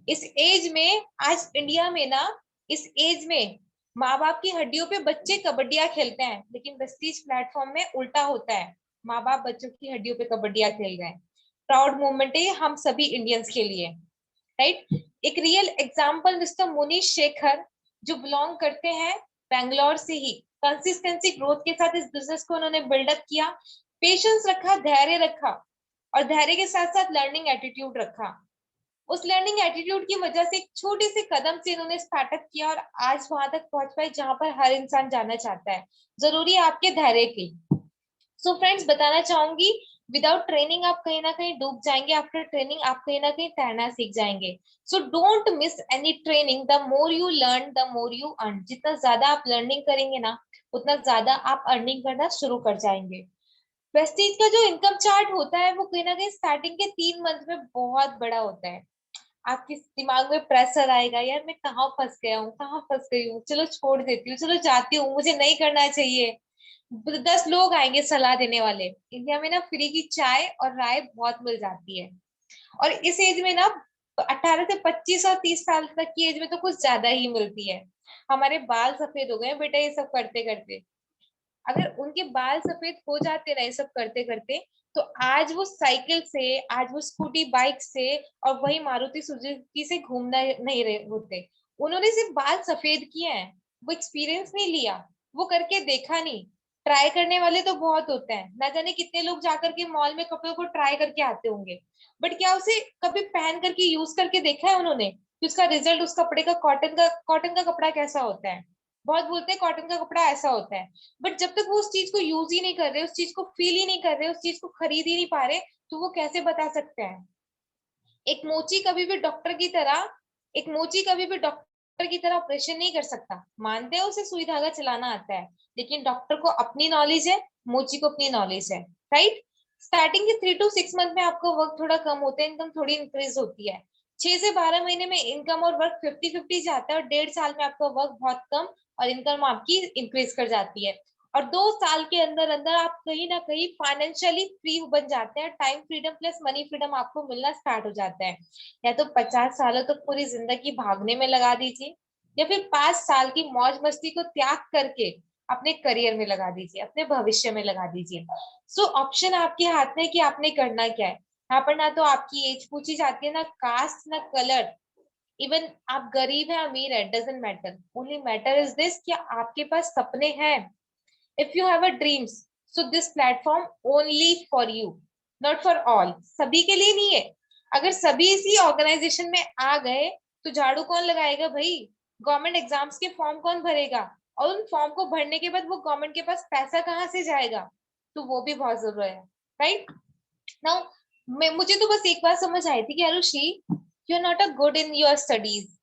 इस एज में आज इंडिया में ना, इस एज में माँ बाप की हड्डियों पे बच्चे कबड्डियां खेलते हैं, लेकिन वेस्टीज प्लेटफॉर्म में उल्टा होता है, माँ बाप बच्चों की हड्डियों पे कबड्डियां खेल रहे हैं। प्राउड मोमेंट है हम सभी इंडियंस के लिए, राइट। एक real example mister Munish Shekhar, जो बिलोंग करते हैं बैंगलोर से ही। कंसिस्टेंसी ग्रोथ के साथ इस बिजनेस को उन्होंने बिल्डअप किया, पेशेंस रखा, धैर्य रखा, और धैर्य के साथ साथ लर्निंग एटीट्यूड रखा। उस लर्निंग एटीट्यूड की वजह से एक छोटे से कदम से इन्होंने स्टार्टअप किया और आज वहां तक पहुंच पाए जहां पर हर इंसान जाना चाहता है। जरूरी है आपके धैर्य की। सो फ्रेंड्स, बताना चाहूंगी, विदाउट ट्रेनिंग आप कहीं ना कहीं डूब जाएंगे, आफ्टर ट्रेनिंग आप कहीं ना कहीं तैरना सीख जाएंगे। So don't miss any training, the more you learn the more you earn. जितना ज्यादा आप लर्निंग करेंगे ना, उतना ज्यादा आप अर्निंग करना शुरू कर जाएंगे। प्रेस्टीज का जो इनकम चार्ट होता है वो कहीं ना कहीं स्टार्टिंग के 3 मंथ में बहुत बड़ा होता है। आपके दिमाग में प्रेशर आएगा, यार मैं कहाँ फंस गया हूँ, कहाँ फंस गई हूँ, चलो छोड़ देती हूँ, चलो जाती हूँ, मुझे नहीं करना चाहिए। 10 लोग आएंगे सलाह देने वाले। इंडिया में ना फ्री की चाय और राय बहुत मिल जाती है। और इस एज में ना 18 से 25 और 30 साल तक की एज में तो कुछ ज्यादा ही मिलती है। हमारे बाल सफेद हो गए बेटा ये सब करते करते। अगर उनके बाल सफेद हो जाते ना ये सब करते करते, तो आज वो साइकिल से, आज वो स्कूटी बाइक से और वही मारुति सुजुकी से घूमना नहीं रहे होते। उन्होंने सिर्फ बाल सफेद किए हैं, वो एक्सपीरियंस नहीं लिया, वो करके देखा नहीं। ट्राई करने वाले तो बहुत होते हैं, ना जाने कितने लोग जाकर के मॉल में कपड़ों को ट्राई करके आते होंगे, बट क्या उसे कभी पहन करके यूज करके देखा है उन्होंने कि उसका रिजल्ट, उस कपड़े का, कॉटन का कपड़ा कैसा होता है। बहुत बोलते हैं कॉटन का कपड़ा ऐसा होता है, बट जब तक वो उस चीज को यूज ही नहीं कर रहे, उस चीज को फील ही नहीं कर रहे, उस चीज को खरीद ही नहीं पा रहे, तो वो कैसे बता सकते हैं। एक मोची कभी भी डॉक्टर की तरह एक मोची कभी भी डॉक्टर की तरह ऑपरेशन नहीं कर सकता। मानते हैं उसे सुई धागा चलाना आता है, लेकिन डॉक्टर को अपनी नॉलेज है, मोची को अपनी नॉलेज है, राइट। स्टार्टिंग के 3 to 6 मंथ में आपका वर्क थोड़ा कम होता है, इनकम थोड़ी इंक्रीज होती है। 6 से 12 महीने में इनकम और वर्क 50-50 जाता है, और 1.5 साल में आपका वर्क बहुत कम और इनकम आपकी इंक्रीज कर जाती है। और 2 साल के अंदर अंदर आप कहीं ना कहीं फाइनेंशियली फ्री बन जाते हैं, time freedom plus money freedom आपको मिलना स्टार्ट हो जाता है। या तो 50 सालों तक पूरी जिंदगी भागने में लगा दीजिए, या फिर 5 साल की मौज मस्ती को त्याग करके अपने करियर में लगा दीजिए, अपने भविष्य में लगा दीजिए। सो ऑप्शन आपके हाथ में है कि आपने करना क्या है। यहाँ पर ना तो आपकी एज पूछी जाती है, ना कास्ट, ना कलर, इवन आप गरीब है अमीर है, doesn't matter. Only matter is this कि आपके पास सपने हैं। If you have a dreams, so this platform only for you, not for all. सभी के लिए नहीं है। अगर सभी इसी ऑर्गेनाइजेशन में आ गए तो झाड़ू कौन लगाएगा भाई? गवर्नमेंट एग्जाम्स के फॉर्म कौन भरेगा? और उन फॉर्म को भरने के बाद वो गवर्नमेंट के पास पैसा कहाँ से जाएगा? तो वो भी बहुत जरूरी है, राइट। नाउ मुझे तो बस एक बात समझ आई थी कि Arushi, you are not a good in your studies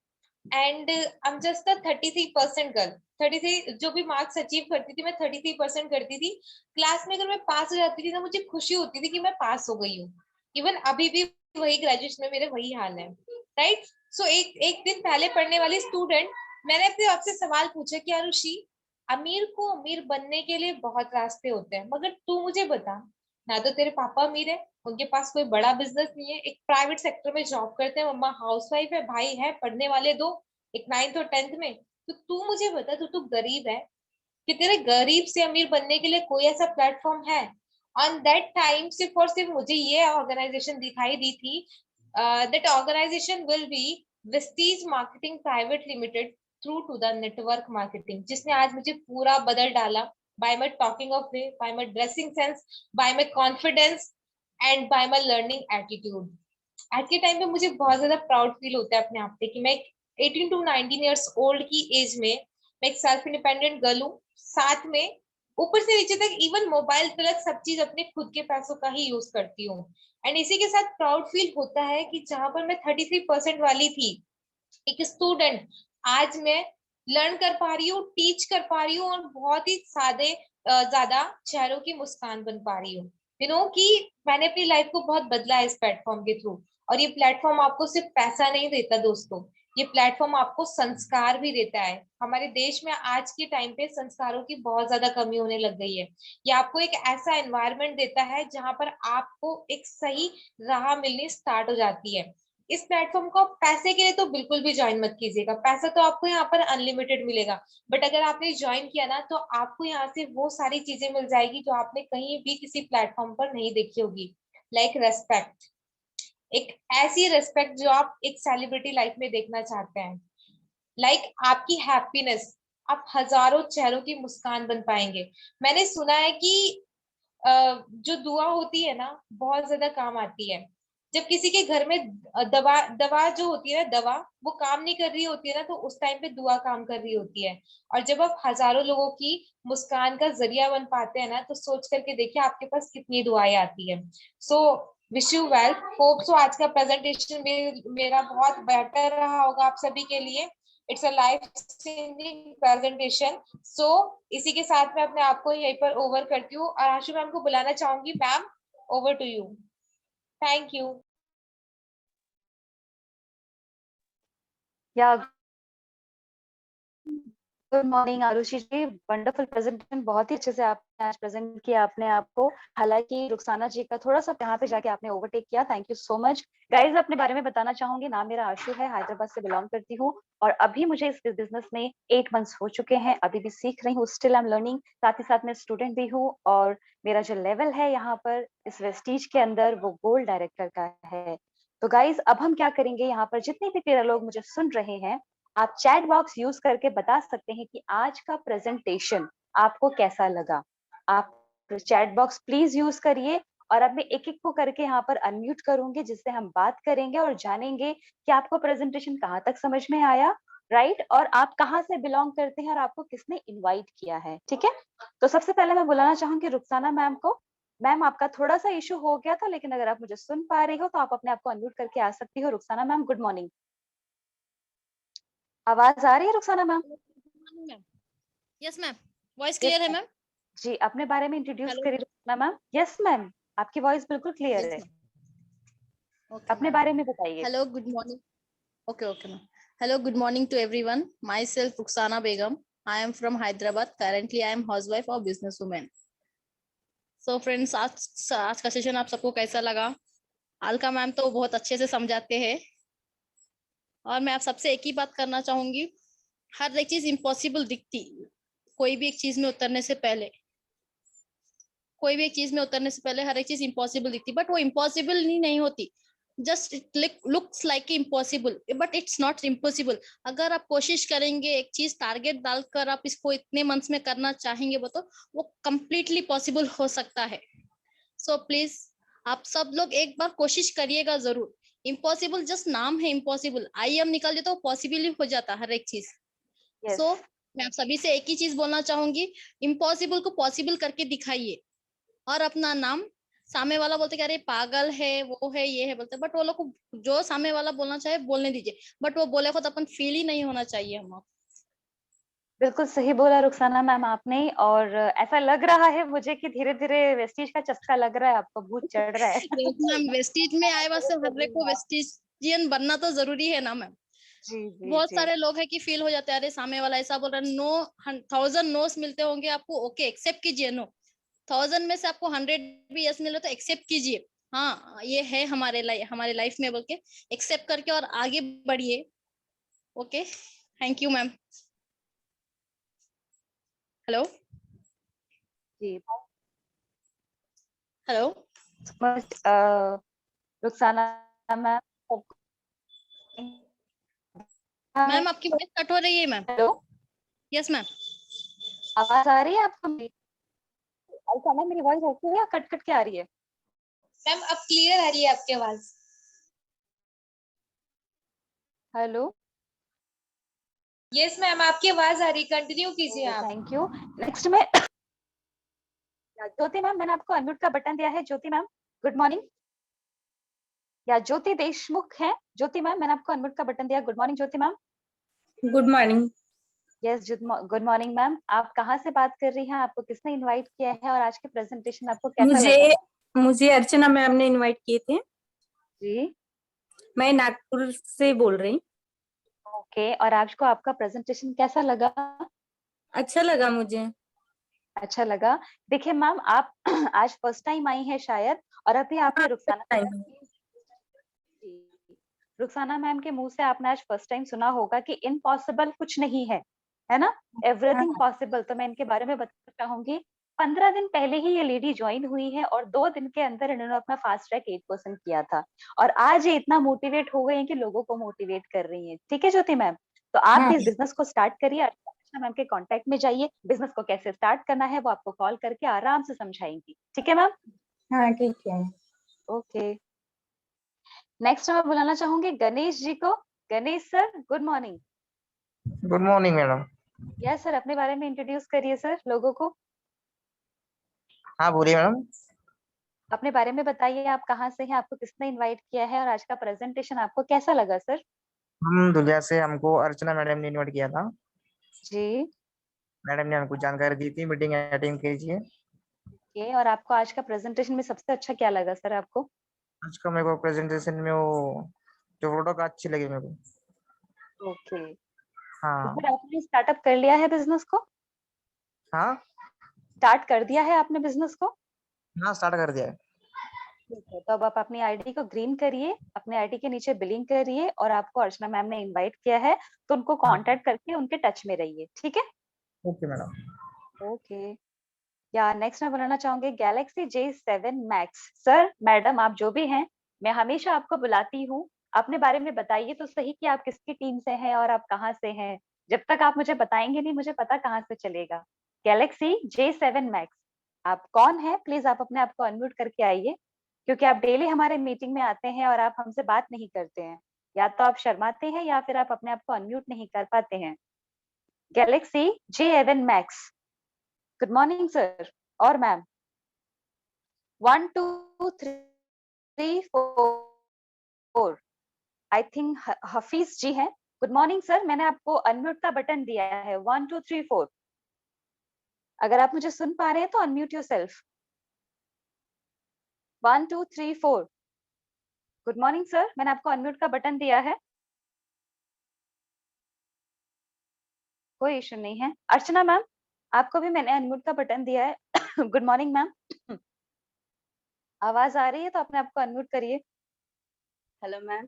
and I am just a 33% girl. 33 जो भी मार्क्स अचीव करती थी मैं 33% करती थी। क्लास में अगर मैं पास हो जाती थी ना, मुझे खुशी होती थी कि मैं पास हो गई हूँ। इवन अभी भी वही ग्रेजुएशन में मेरे वही हाल है, राइट। सो एक एक दिन पहले पढ़ने वाली स्टूडेंट, मैंने अपने आपसे सवाल पूछा कि आरुषि, अमीर को अमीर बनने के लिए बहुत रास्ते होते हैं, मगर तू मुझे बता, ना तो तेरे पापा अमीर है, उनके पास कोई बड़ा बिजनेस नहीं है, एक प्राइवेट सेक्टर में जॉब करते हैं, मम्मा हाउसवाइफ है, भाई है पढ़ने वाले दो, एक 9th और 10th में। तो तू मुझे बता, तू गरीब है, कि तेरे गरीब से अमीर बनने के लिए कोई ऐसा प्लेटफॉर्म है? ऑन दैट टाइम सिर्फ और सिर्फ मुझे ये ऑर्गेनाइजेशन दिखाई दी थी। That organisation will be Vestige marketing private limited, through to the network marketing, जिसने आज मुझे पूरा बदल डाला। By my talking of way, by my dressing sense, by my confidence and by my learning attitude. आज के टाइम पे मुझे बहुत ज्यादा प्राउड फील होता है अपने आप पे कि मैं 18 to 19 years ओल्ड की एज में मैं एक सेल्फ इंडिपेंडेंट गर्ल हूँ। साथ में ऊपर से नीचे तक इवन मोबाइल तक सब चीज अपने खुद के पैसों का ही यूज करती हूँ। एंड इसी के साथ प्राउड फील होता है कि जहां पर मैं 33% वाली थी, एक स्टूडेंट, आज मैं लर्न कर पा रही हूँ, टीच कर पा रही हूँ, और बहुत ही सादे ज्यादा चेहरों की मुस्कान बन पा रही हूँ। कि मैंने अपनी लाइफ को बहुत बदला है इस प्लेटफॉर्म के थ्रू। और ये प्लेटफॉर्म आपको सिर्फ पैसा नहीं देता दोस्तों, ये प्लेटफॉर्म आपको संस्कार भी देता है। हमारे देश में आज के टाइम पे संस्कारों की बहुत ज्यादा कमी होने लग गई है। ये आपको एक ऐसा एनवायरनमेंट देता है जहां पर आपको एक सही राह मिलनी स्टार्ट हो जाती है। इस प्लेटफॉर्म को आप पैसे के लिए तो बिल्कुल भी ज्वाइन मत कीजिएगा, पैसा तो आपको यहाँ पर अनलिमिटेड मिलेगा, बट अगर आपने ज्वाइन किया ना तो आपको यहाँ से वो सारी चीजें मिल जाएगी जो आपने कहीं भी किसी प्लेटफॉर्म पर नहीं देखी होगी। लाइक रेस्पेक्ट, एक ऐसी रेस्पेक्ट जो आप एक सेलिब्रिटी लाइफ में देखना चाहते हैं। लाइक आपकी हैप्पीनेस, आप हजारों चेहरों की मुस्कान बन पाएंगे। मैंने सुना है कि जो दुआ होती है ना बहुत ज्यादा काम आती है। जब किसी के घर में दवा दवा जो होती है ना, दवा वो काम नहीं कर रही होती है ना, तो उस टाइम पे दुआ काम कर रही होती है। और जब आप हजारों लोगों की मुस्कान का जरिया बन पाते हैं ना, तो सोच करके देखिए आपके पास कितनी दुआएं आती है। So wish you well, hope so आज का प्रेजेंटेशन मेरा बहुत बेटर रहा होगा आप सभी के लिए। It's a life changing presentation. So इसी के साथ मैं अपने आप को यहीं पर ओवर करती हूँ और आशु मैम को बुलाना चाहूंगी। Ma'am, over to you. Thank you. Yeah good morning Arushi ji, wonderful presentation, बहुत ही अच्छे से आपने आज प्रेजेंट किया अपने आप को। हालांकि रुखसाना जी का थोड़ा सा यहाँ पे जाके आपने ओवरटेक किया, thank you so much. Guys अपने बारे में बताना चाहूंगी, नाम मेरा आशु है, हैदराबाद से बिलोंग करती हूँ और अभी मुझे इस बिजनेस में 8 मंथ्स हो चुके हैं, अभी भी सीख रही हूँ, स्टिल आई एम लर्निंग, साथ ही साथ मैं स्टूडेंट भी हूँ और मेरा जो लेवल है यहाँ पर इस वेस्टीज के अंदर वो गोल्ड डायरेक्टर का है। तो गाइज अब हम क्या करेंगे, यहाँ पर जितने भी तेरा लोग मुझे सुन रहे हैं, आप चैट बॉक्स यूज करके बता सकते हैं कि आज का प्रेजेंटेशन आपको कैसा लगा। आप चैट बॉक्स प्लीज यूज करिए और अब मैं एक एक को करके यहाँ पर अनम्यूट करूंगी, जिससे हम बात करेंगे और जानेंगे कि आपको प्रेजेंटेशन कहाँ तक समझ में आया, राइट, और आप कहाँ से बिलोंग करते हैं और आपको किसने इनवाइट किया है। ठीक है, तो सबसे पहले मैं बुलाना चाहूंगी रुखसाना मैम को। मैम आपका थोड़ा सा इशू हो गया था, लेकिन अगर आप मुझे सुन पा रही हो तो आप अपने आप को अनम्यूट करके आ सकती हो। रुखसाना मैम गुड मॉर्निंग, आवाज आ रही है Rukhsana ma'am? Yes ma'am, voice yes clear है मैम? जी, अपने बारे में इंट्रोड्यूस हेलो करिए रुखसाना मैम। यस मैम, आपकी वॉइस बिल्कुल क्लियर यस है, मैम। ओके अपने मैम, बारे में बताइए। Hello good morning. Okay okay ma'am, hello good morning to everyone. Myself Rukhsana Begum, I am from Hyderabad, currently I am housewife और business women. So friends, आज का सेशन आप सबको कैसा लगा? अलका मैम तो बहुत अच्छे से समझाते हैं और मैं आप सबसे एक ही बात करना चाहूंगी, हर एक चीज इम्पॉसिबल दिखती, कोई भी एक चीज में उतरने से पहले, कोई भी एक चीज में उतरने से पहले हर एक चीज इम्पॉसिबल दिखती, बट वो इम्पॉसिबल ही नहीं होती। Just it looks like impossible, but it's not impossible. अगर आप कोशिश करेंगे, एक चीज टारगेट डालकर आप इसको इतने मंथ्स में करना चाहेंगे, वो कंप्लीटली पॉसिबल हो सकता है। सो प्लीज आप सब लोग एक बार कोशिश करिएगा जरूर। इम्पॉसिबल जस्ट नाम है, इम्पॉसिबल आई एम निकाल दिया तो पॉसिबल ही हो जाता हर एक चीज। यस सो मैं आप सभी से एक ही चीज बोलना चाहूंगी, इम्पॉसिबल को पॉसिबल करके दिखाइए। और अपना नाम, सामने वाला बोलते कि अरे पागल है, वो है, ये है बोलते, बट वो लोग को जो सामने वाला बोलना चाहे बोलने दीजिए, बट वो बोले खुद अपन फील ही नहीं होना चाहिए हम। बिल्कुल सही बोला रुखसाना मैम आपने, और ऐसा लग रहा है मुझे कि धीरे धीरे वेस्टीज का चस्का लग रहा है, आपको भूत चढ़ रहा है। मैम वेस्टीज में आए बस हर एक को वेस्टीजियन बनना तो जरूरी है ना मैम। जी जी बहुत जी, सारे लोग है कि फील हो जाते हैं, अरे सामने वाला ऐसा बोल रहा है, नो 1000 नोस मिलते होंगे आपको, ओके एक्सेप्ट कीजिए। नो 1000 में से आपको 100 भी यस मिले तो एक्सेप्ट कीजिए, हाँ ये है हमारे लाइफ में बोल के एक्सेप्ट करके और आगे बढ़िए। Okay, thank you ma'am. Hello जी हेलो समझ रुखसाना मैम। मैम, आपकी वॉइस कट हो रही है मैम। Hello, yes ma'am. आवाज आ रही है आपको मेरी? अलका मैम मेरी वॉइस ऐसी है या कट कट के आ रही है? मैम अब क्लियर आ रही है आपकी आवाज। हेलो, यस मैम, आपकी आवाज आ रही, कंटिन्यू कीजिए आप। Thank you. नेक्स्ट में ज्योति मैम, मैंने आपको अनम्यूट का बटन दिया है। ज्योति मैम गुड मॉर्निंग। या ज्योति देशमुख है, ज्योति मैम मैंने आपको अनम्यूट का बटन दिया। Good morning Jyoti ma'am. Good morning. Yes good morning ma'am, आप कहाँ से बात कर रही हैं, आपको किसने इनवाइट किया है और आज के प्रेजेंटेशन आपको कैसा लगा? मुझे अर्चना मैम ने इनवाइट किए थे। जी मैं नागपुर से बोल रही हूँ। ओके, और आज को आपका प्रेजेंटेशन कैसा लगा? अच्छा लगा मुझे। अच्छा लगा। देखिए मैम, आप आज फर्स्ट टाइम आई हैं शायद, और अभी आपने Rukhsana time ma'am Rukhsana ma'am के मुंह से आपने आज फर्स्ट टाइम सुना होगा कि इम्पॉसिबल कुछ नहीं है ना? एवरीथिंग हाँ, पॉसिबल। तो मैं इनके बारे में बताना चाहूंगी। 15 दिन पहले ही ये लेडी ज्वाइन हुई है और 2 दिन के अंदर इन्होंने अपना फास्ट ट्रैक 8% किया था, और आज ये इतना मोटिवेट हो गई हैं कि लोगों को मोटिवेट कर रही हैं। ठीक है ज्योति मैम, तो आप हाँ, भी इस बिजनेस को स्टार्ट करिए। अर्चना मैम के कांटेक्ट में जाइए, बिजनेस को कैसे स्टार्ट करना है वो आपको कॉल करके आराम से समझाएंगी। ठीक है मैम? हाँ, ठीक है। ओके। नेक्स्ट मैं बुलाना चाहूंगी गणेश जी को। Ganesh sir, good morning. Good morning madam. Yes sir, अपने बारे में इंट्रोड्यूस करिए सर लोगों को। हाँ बोलिए मैडम। अपने बारे में बताइए, आप कहाँ से हैं, आपको किसने इनवाइट किया है, और आज का प्रेजेंटेशन आपको कैसा लगा सर? हम दुलिया से, हमको अर्चना मैडम ने इनवाइट किया था। जी। मैडम ने हमको जानकारी दी थी, मीटिंग अटेंड कीजिए। ये, और आपको आज का प्रेजेंटेशन में सबसे अच्छा क्या लगा सर आपको? आज का मेरे को प्रेजेंटेशन में वो जो फोटो का अच्छी लगी मेरे को। ओके। तो हाँ। सर आपने स्टार्टअप कर लिया है बिजनेस को? हाँ। स्टार्ट कर दिया है आपने बिजनेस को? हाँ स्टार्ट कर दिया है। ठीक है, तो अब आप अपनी आईडी को ग्रीन करिए, अपने आईडी के नीचे बिलिंग करिए, और आपको अर्चना मैम ने इनवाइट किया है तो उनको हाँ। कांटेक्ट करके उनके टच में रहिए। ठीक है? Okay madam. ओके। या नेक्स्ट मैं बुलाना चाहूंगी Galaxy J7 max. Sir madam आप जो भी हैं, मैं हमेशा आपको बुलाती हूँ। अपने बारे में बताइए तो सही कि आप किसकी टीम से हैं और आप कहाँ से हैं। जब तक आप मुझे बताएंगे नहीं, मुझे पता कहाँ से चलेगा। गैलेक्सी J7 मैक्स, आप कौन है? प्लीज आप अपने आप को अनम्यूट करके आइए, क्योंकि आप डेली हमारे मीटिंग में आते हैं और आप हमसे बात नहीं करते हैं। या तो आप शर्माते हैं या फिर आप अपने आप को अनम्यूट नहीं कर पाते हैं। Galaxy J7 max, good morning sir और मैम। 1 2 3 4, आई थिंक हफीज जी हैं। गुड मॉर्निंग सर, मैंने आपको अनम्यूट का बटन दिया है। 1 2 3 4, अगर आप मुझे सुन पा रहे हैं तो unmute yourself. 1 2 3 4, good morning sir, मैंने आपको अनम्यूट का बटन दिया है। कोई इशू नहीं है। अर्चना मैम, आपको भी मैंने अनम्यूट का बटन दिया है। गुड मॉर्निंग मैम, आवाज आ रही है तो अपने आप को अनम्यूट करिए। Hello ma'am.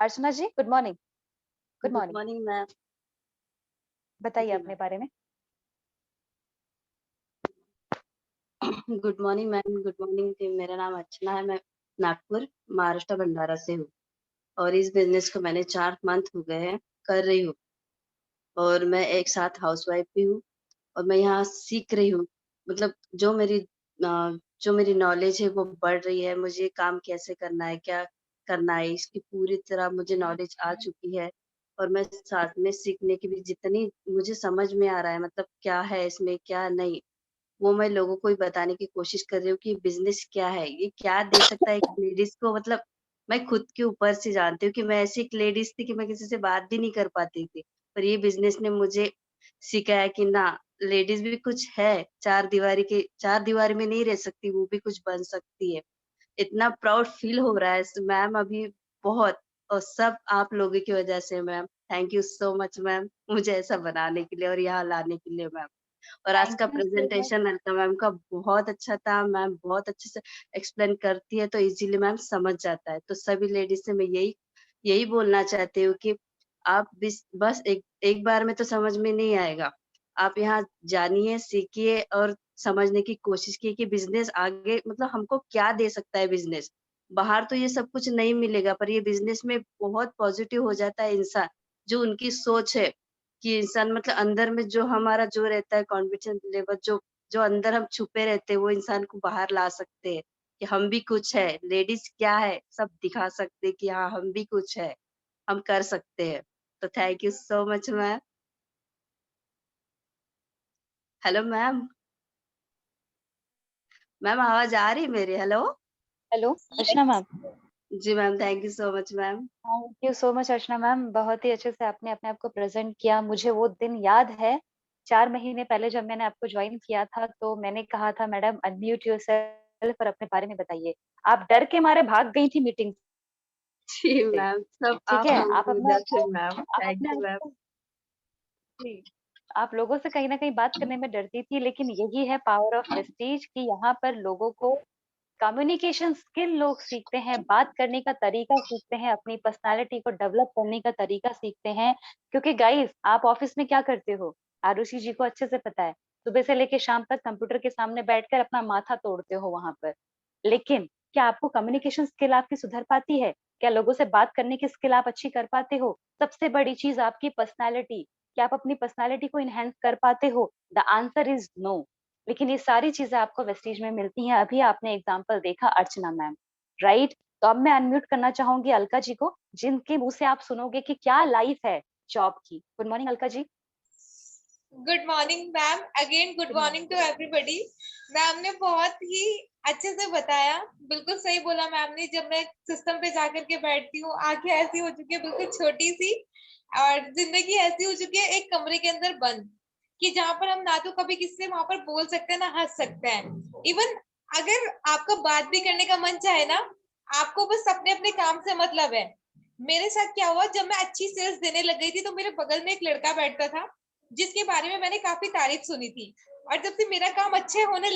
Archana ji good morning. Good good morning, morning ma'am. बताइए जी अपने बारे में। Ma'am. Good morning ma'am, good morning team. मेरा नाम अर्चना है, मैं नागपुर महाराष्ट्र भंडारा से हूँ और इस बिजनेस को मैंने 4 मंथ हो गए हैं कर रही हूँ, और मैं एक साथ हाउसवाइफ भी हूँ और मैं यहाँ सीख रही हूँ। मतलब जो मेरी नॉलेज है वो बढ़ रही है। मुझे काम कैसे करना है, क्या करना है, इसकी पूरी तरह मुझे नॉलेज आ चुकी है, और मैं साथ में सीखने की भी जितनी मुझे समझ में आ रहा है, मतलब क्या है इसमें क्या नहीं, वो मैं लोगों को भी बताने की कोशिश कर रही हूँ कि बिजनेस क्या है, ये क्या दे सकता है एक लेडीज को। मतलब मैं खुद के ऊपर से जानती हूँ कि मैं ऐसी एक लेडीज थी कि मैं किसी से बात भी नहीं कर पाती थी, पर ये बिजनेस ने मुझे सिखाया कि ना, लेडीज भी कुछ है, चार दीवारी में नहीं रह सकती, वो भी कुछ बन सकती है। इतना प्राउड फील हो रहा है मैम अभी बहुत, और सब आप लोगों की वजह से ma'am. Thank you so much ma'am, मुझे ऐसा बनाने के लिए और यहाँ लाने के लिए मैम। और आज का thank you so much. Presentation Alka ma'am का बहुत अच्छा था। मैम बहुत अच्छे से एक्सप्लेन करती है तो इजीली मैम समझ जाता है। तो सभी लेडीज से मैं यही यही बोलना चाहती हूँ कि आप बस एक एक बार में तो समझ में नहीं आएगा। आप यहाँ जानिए, सीखिए और समझने की कोशिश कीजिए कि बिजनेस आगे मतलब हमको क्या दे सकता है बिजनेस। बाहर तो ये सब कुछ नहीं मिलेगा, पर ये बिजनेस में बहुत पॉजिटिव हो जाता है इंसान। जो उनकी सोच है कि इंसान मतलब अंदर में जो हमारा जो रहता है कॉन्फिडेंस लेवल, जो जो अंदर हम छुपे रहते हैं, वो इंसान को बाहर ला सकते हैं कि हम भी कुछ है। लेडीज क्या है सब दिखा सकते हैं कि हाँ हम भी कुछ है, हम कर सकते हैं। तो thank you so much ma'am. Hello ma'am, ma'am आवाज आ रही मेरी? हेलो। Hello Archana ma'am. जी ma'am, thank you so much ma'am. Thank you so much Archana ma'am, बहुत ही अच्छे से आपने अपने आप को प्रेजेंट किया। मुझे वो दिन याद है, 4 महीने पहले जब मैंने आपको ज्वाइन किया था तो मैंने कहा था मैडम अनम्यूट योरसेल्फ और अपने बारे में बताइए। आप डर के मारे भाग गई थी मीटिंग जी मैम, सब ठीक आप है, लोगों आप की अपने वजह आप से को मैम, आप थैंक अपने यू आप मैम। को जी, आप लोगों से कहीं न कहीं बात करने में डरती थी, लेकिन यही है पावर ऑफ प्रेस्टीज कि यहाँ पर लोगों को कम्युनिकेशन स्किल लोग सीखते हैं, बात करने का तरीका सीखते हैं, अपनी पर्सनैलिटी को डेवलप करने का तरीका सीखते हैं। क्योंकि गाइस आप ऑफिस में क्या करते हो? आरुषि जी को अच्छे से पता है। सुबह से लेके शाम तक कंप्यूटर के सामने बैठकर अपना माथा तोड़ते हो वहाँ पर। लेकिन क्या आपको कम्युनिकेशन स्किल आपकी सुधर पाती है? क्या लोगों से बात करने की स्किल आप अच्छी कर पाते हो? सबसे बड़ी चीज़ आपकी पर्सनैलिटी, क्या आप अपनी पर्सनैलिटी को एनहांस कर पाते हो? The answer is no. लेकिन ये सारी चीज़ें आपको वेस्टीज में मिलती हैं। अभी आपने एग्ज़ाम्पल देखा अर्चना मैम, राइट? तो अब मैं अनम्यूट करना चाहूँगी अलका जी को, जिनके मुँह से आप सुनोगे कि क्या लाइफ़ है जॉब की। Good morning Alka ji. Good morning ma'am, again good good morning morning. To everybody. Ma'am ने बहुत ही अच्छे से बताया, बिल्कुल सही बोला मैम ने। जब मैं सिस्टम पे जाकर के बैठती हूँ, आंखें ऐसी हो चुकी है बिल्कुल छोटी सी, और जिंदगी ऐसी हो चुकी है एक कमरे के अंदर बंद, कि जहाँ पर हम ना तो कभी किसी से वहां पर बोल सकते हैं ना हंस सकते हैं। इवन अगर आपका बात भी करने का मन चाहे ना, आपको बस अपने अपने काम से मतलब है। मेरे साथ क्या हुआ, जब मैं अच्छी सेल्स देने लग गई थी तो मेरे बगल में एक लड़का बैठता था जिसके बारे में मैंने काफी तारीफ सुनी थी। और जब से मेरा काम अच्छा होने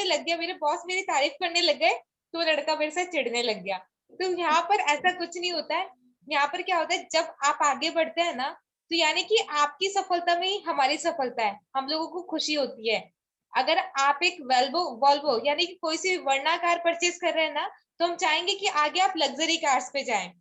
लग गया, मेरे बॉस मेरी तारीफ करने लग गए, तो वो लड़का मेरे से चिढ़ने लग गया। तो यहाँ पर ऐसा कुछ नहीं होता है। यहाँ पर क्या होता है, जब आप आगे बढ़ते हैं ना, तो यानी कि आपकी सफलता में ही हमारी सफलता है, हम लोगों को खुशी होती है। अगर आप एक वेल्वो वॉल्वो यानी कि कोई सी वर्ना कार परचेज कर रहे हैं ना, तो हम चाहेंगे कि आगे आप लग्जरी कार्स पे जाएं।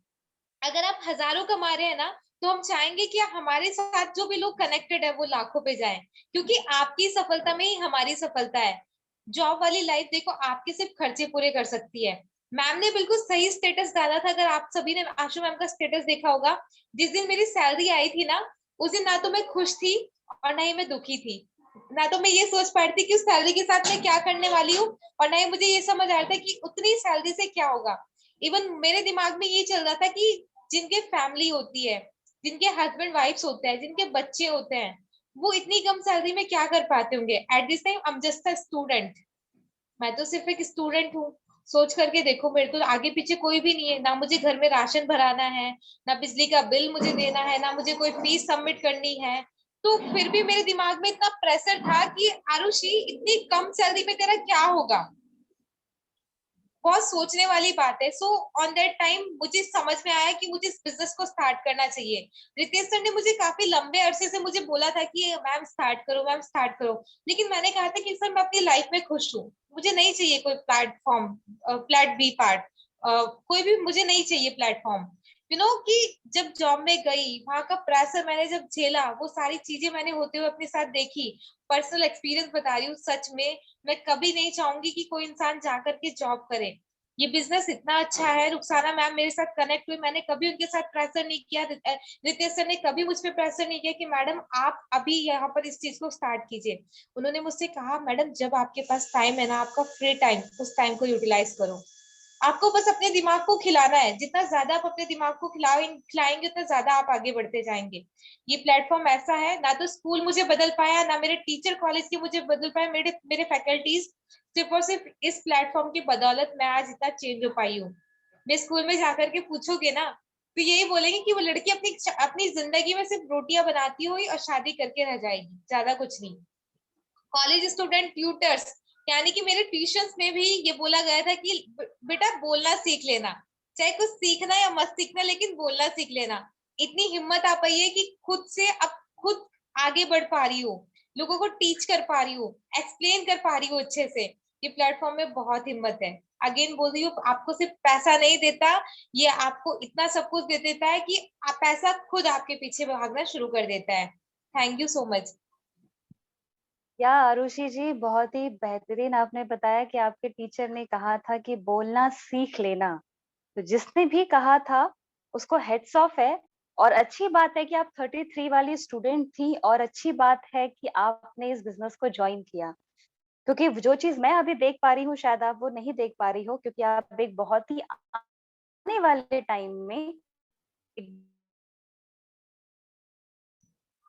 अगर आप हजारों कमा रहे हैं ना, तो हम चाहेंगे कि हमारे साथ जो भी लोग कनेक्टेड है वो लाखों पे जाएं, क्योंकि आपकी सफलता में ही हमारी सफलता है। जॉब वाली लाइफ देखो आपके सिर्फ खर्चे पूरे कर सकती है। मैम ने बिल्कुल सही स्टेटस डाला था, अगर आप सभी ने आशु मैम का स्टेटस देखा होगा। जिस दिन मेरी सैलरी आई थी ना, उस दिन ना तो मैं खुश थी और ना ही मैं दुखी थी। ना तो मैं ये सोच पा रही थी कि उस सैलरी के साथ मैं क्या करने वाली हूँ, और ना ही मुझे ये समझ आ रहा था कि उतनी सैलरी से क्या होगा। इवन मेरे दिमाग में ये चल रहा था कि जिनके फैमिली होती है, जिनके हस्बैंड वाइफ्स होते हैं, जिनके बच्चे होते हैं, वो इतनी कम सैलरी में क्या कर पाते होंगे। At this time I am just a student, मैं तो सिर्फ एक स्टूडेंट हूँ। सोच करके देखो, मेरे तो आगे पीछे कोई भी नहीं है, ना मुझे घर में राशन भराना है, ना बिजली का बिल मुझे देना है, ना मुझे कोई फीस सबमिट करनी है। तो फिर भी मेरे दिमाग में इतना प्रेशर था कि आरुषि इतनी कम सैलरी में तेरा क्या होगा। बहुत सोचने वाली बात है। सो ऑन दैट टाइम मुझे समझ में आया कि मुझे इस बिजनेस को स्टार्ट करना चाहिए। रितेश सर ने मुझे काफी लंबे अरसे से मुझे बोला था कि मैम स्टार्ट करो, मैम स्टार्ट करो। लेकिन मैंने कहा था कि सर मैं अपनी लाइफ में खुश हूँ, मुझे नहीं चाहिए कोई प्लेटफॉर्म, प्लेट बी पार्ट, कोई भी मुझे नहीं चाहिए प्लेटफॉर्म। कि जब जॉब में गई, वहां का प्रेशर मैंने जब झेला, वो सारी चीजें मैंने होते हुए अपने साथ देखी। पर्सनल एक्सपीरियंस बता रही हूँ, सच में मैं कभी नहीं चाहूंगी कि कोई इंसान जाकर के जॉब करे। ये बिजनेस इतना अच्छा है, रुखसाना मैम मेरे साथ कनेक्ट हुई, मैंने कभी उनके साथ प्रेशर नहीं किया, रितेश सर ने कभी मुझ पर प्रेशर नहीं किया कि मैडम आप अभी यहाँ पर इस चीज को स्टार्ट कीजिए। उन्होंने मुझसे कहा मैडम जब आपके पास टाइम है ना, आपका फ्री टाइम, उस टाइम को यूटिलाइज करो। आपको बस अपने दिमाग को खिलाना है, जितना ज्यादा आप अपने दिमाग को खिलाएंगे उतना ज्यादा आप आगे बढ़ते जाएंगे। ये प्लेटफॉर्म ऐसा है, ना तो स्कूल मुझे बदल पाया, ना मेरे टीचर कॉलेज के मुझे बदल पाए, मेरे मेरे फैकल्टीज, सिर्फ और सिर्फ इस प्लेटफॉर्म की बदौलत मैं आज इतना चेंज हो पाई हूँ। मैं स्कूल में जाकर के पूछोगे ना, तो यही बोलेंगे कि वो लड़की अपनी अपनी जिंदगी में सिर्फ रोटियां बनाती हुई और शादी करके रह जाएगी, ज्यादा कुछ नहीं। कॉलेज स्टूडेंट ट्यूटर्स, यानी कि मेरे ट्यूशंस में भी ये बोला गया था कि बेटा बोलना सीख लेना, चाहे कुछ सीखना या मत सीखना, लेकिन बोलना सीख लेना। इतनी हिम्मत आ पाई है कि खुद से अब खुद आगे बढ़ पा रही हूँ, लोगों को टीच कर पा रही हूँ, एक्सप्लेन कर पा रही हूँ अच्छे से। ये प्लेटफॉर्म में बहुत हिम्मत है। अगेन बोल रही हूँ, आपको सिर्फ पैसा नहीं देता, ये आपको इतना सब कुछ दे देता है कि पैसा खुद आपके पीछे भागना शुरू कर देता है। Thank you so much. या आरुषि जी, बहुत ही बेहतरीन आपने बताया कि आपके टीचर ने कहा था कि बोलना सीख लेना। तो जिसने भी कहा था उसको हेड्स ऑफ है। और अच्छी बात है कि आप 33 वाली स्टूडेंट थी, और अच्छी बात है कि आपने इस बिजनेस को ज्वाइन किया। क्योंकि जो चीज मैं अभी देख पा रही हूँ शायद आप वो नहीं देख पा रही हो, क्योंकि आप एक बहुत ही आने वाले टाइम में एक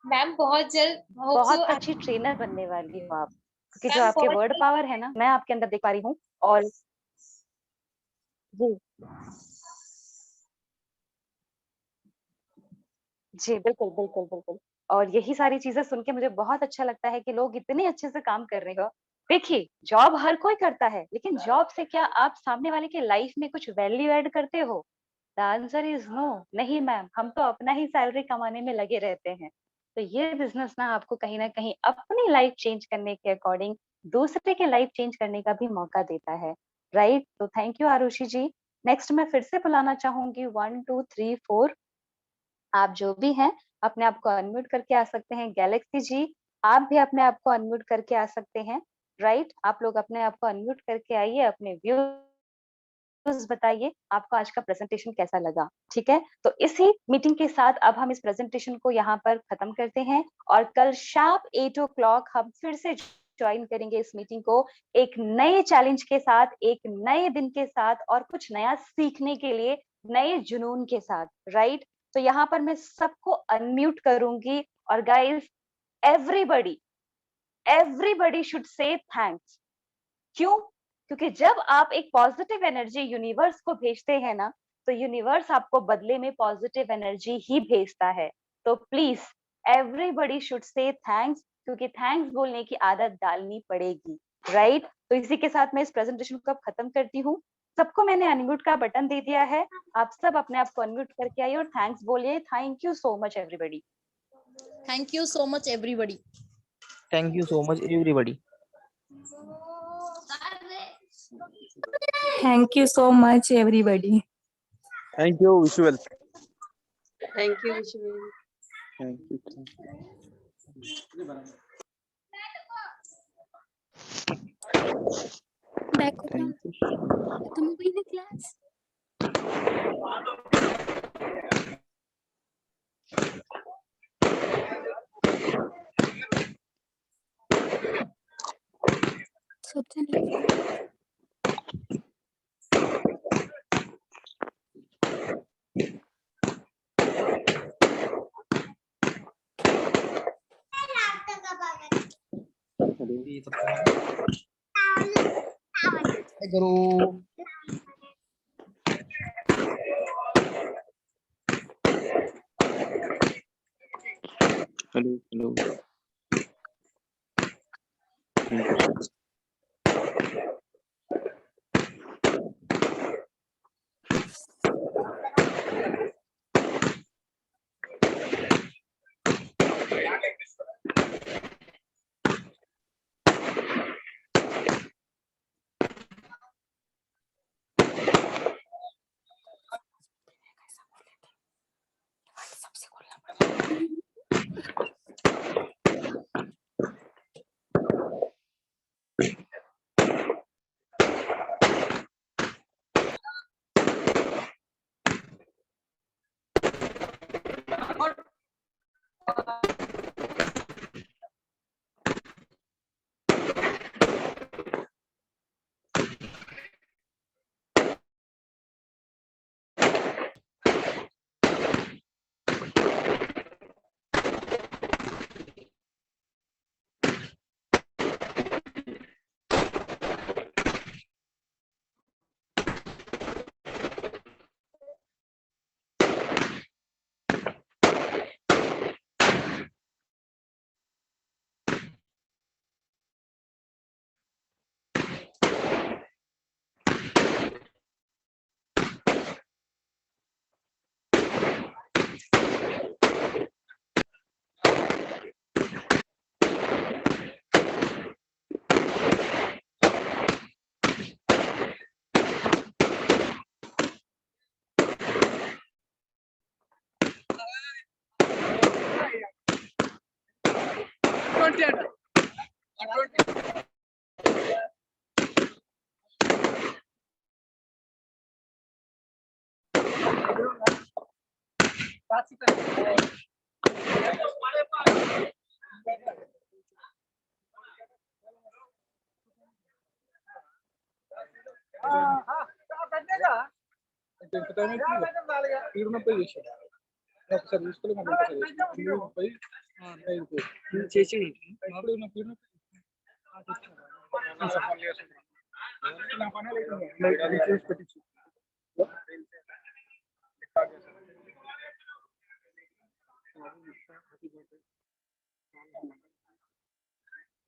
मैम बहुत जल्द होप सो। बहुत अच्छी ट्रेनर बनने वाली हो आप। क्योंकि जो मैम आपके बहुत वर्ड जल्द। पावर है ना, मैं आपके अंदर देख पा रही हूँ। और जी जी, बिल्कुल, बिल्कुल, बिल्कुल। और यही सारी चीज़ें सुन के मुझे बहुत अच्छा लगता है कि लोग इतने अच्छे से काम कर रहे हो। देखिए, जॉब हर कोई करता है, लेकिन जॉब से क्या आप सामने वाले की लाइफ में कुछ वैल्यू ऐड करते हो? द आंसर इज़ नो, नहीं मैम, हम तो अपना ही सैलरी कमाने में लगे रहते हैं। तो ये बिज़नेस ना आपको कहीं न कहीं अपनी लाइफ चेंज करने के अकॉर्डिंग दूसरे की लाइफ चेंज करने का भी मौका देता है, राइट? तो thank you Arushi ji. Next मैं फिर से बुलाना चाहूँगी 1, 2, 3, 4 आप जो भी हैं, अपने आप को अनम्यूट करके आ सकते हैं। गैलेक्सी जी, आप भी अपने आप को अनम्यूट करके आ सकते हैं, राइट? आप लोग अपने आप को अनम्यूट करके आइए, अपने व्यूज़ बताइए, आपको आज का प्रेज़ेंटेशन कैसा लगा, ठीक है? तो इसी मीटिंग के साथ अब हम इस प्रेज़ेंटेशन को यहाँ पर खत्म करते हैं और कल शार्प 8 ओ क्लॉक हम फिर से जॉइन करेंगे इस मीटिंग को एक नए चैलेंज के साथ, एक नए दिन के साथ और कुछ नया सीखने के लिए, नए जुनून के साथ, राइट? तो यहाँ पर मैं सबको अनम्यूट करूँगी और guys everybody, everybody should say thanks. क्यों? क्योंकि जब आप एक पॉजिटिव एनर्जी यूनिवर्स को भेजते हैं ना, तो यूनिवर्स आपको बदले में पॉजिटिव एनर्जी ही भेजता है। तो please everybody should say thanks क्योंकि थैंक्स बोलने की आदत डालनी पड़ेगी, राइट? तो इसी के साथ मैं इस प्रेज़ेंटेशन को अब खत्म करती हूँ। सबको मैंने अनम्यूट का बटन दे दिया है। आप सब अपने आप को अनम्यूट करके आइए और थैंक्स बोलिए। Thank you so much everybody. Thank you so much, everybody. Thank you so much everybody. Thank you so much everybody. Thank you, Visual. Thank you, Vishal. Thank you. Thank you. करो Hello, hello. Thank you.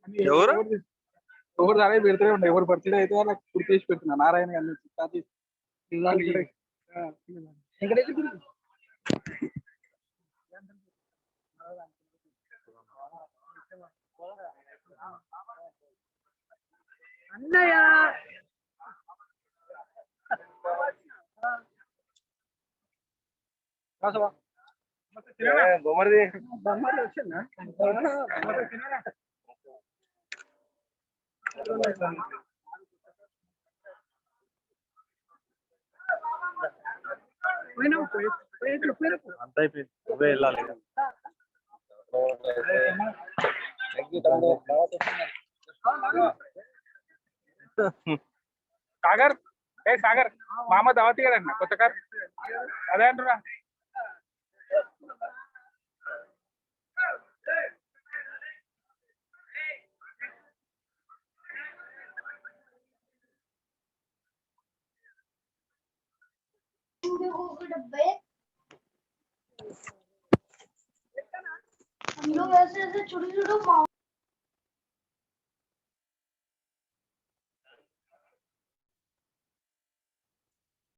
ఎవరు ఎవరు రాలే పెడుతూనే ఉండే ఎవరు birthday అయితే వాళ్ళకి గుర్తు చేసి పెడుతున్నా నారాయణ గారిని అన్నయ్య బొమ్మది వచ్చిందా అంత అయిపోయింది నువ్వే వెళ్ళాలి సాగర్ సాగర్ మామ దావతి కదన్న కొత్త కార్ అదే అంటున్నా हम लोग ऐसे ऐसे छोटे छोटे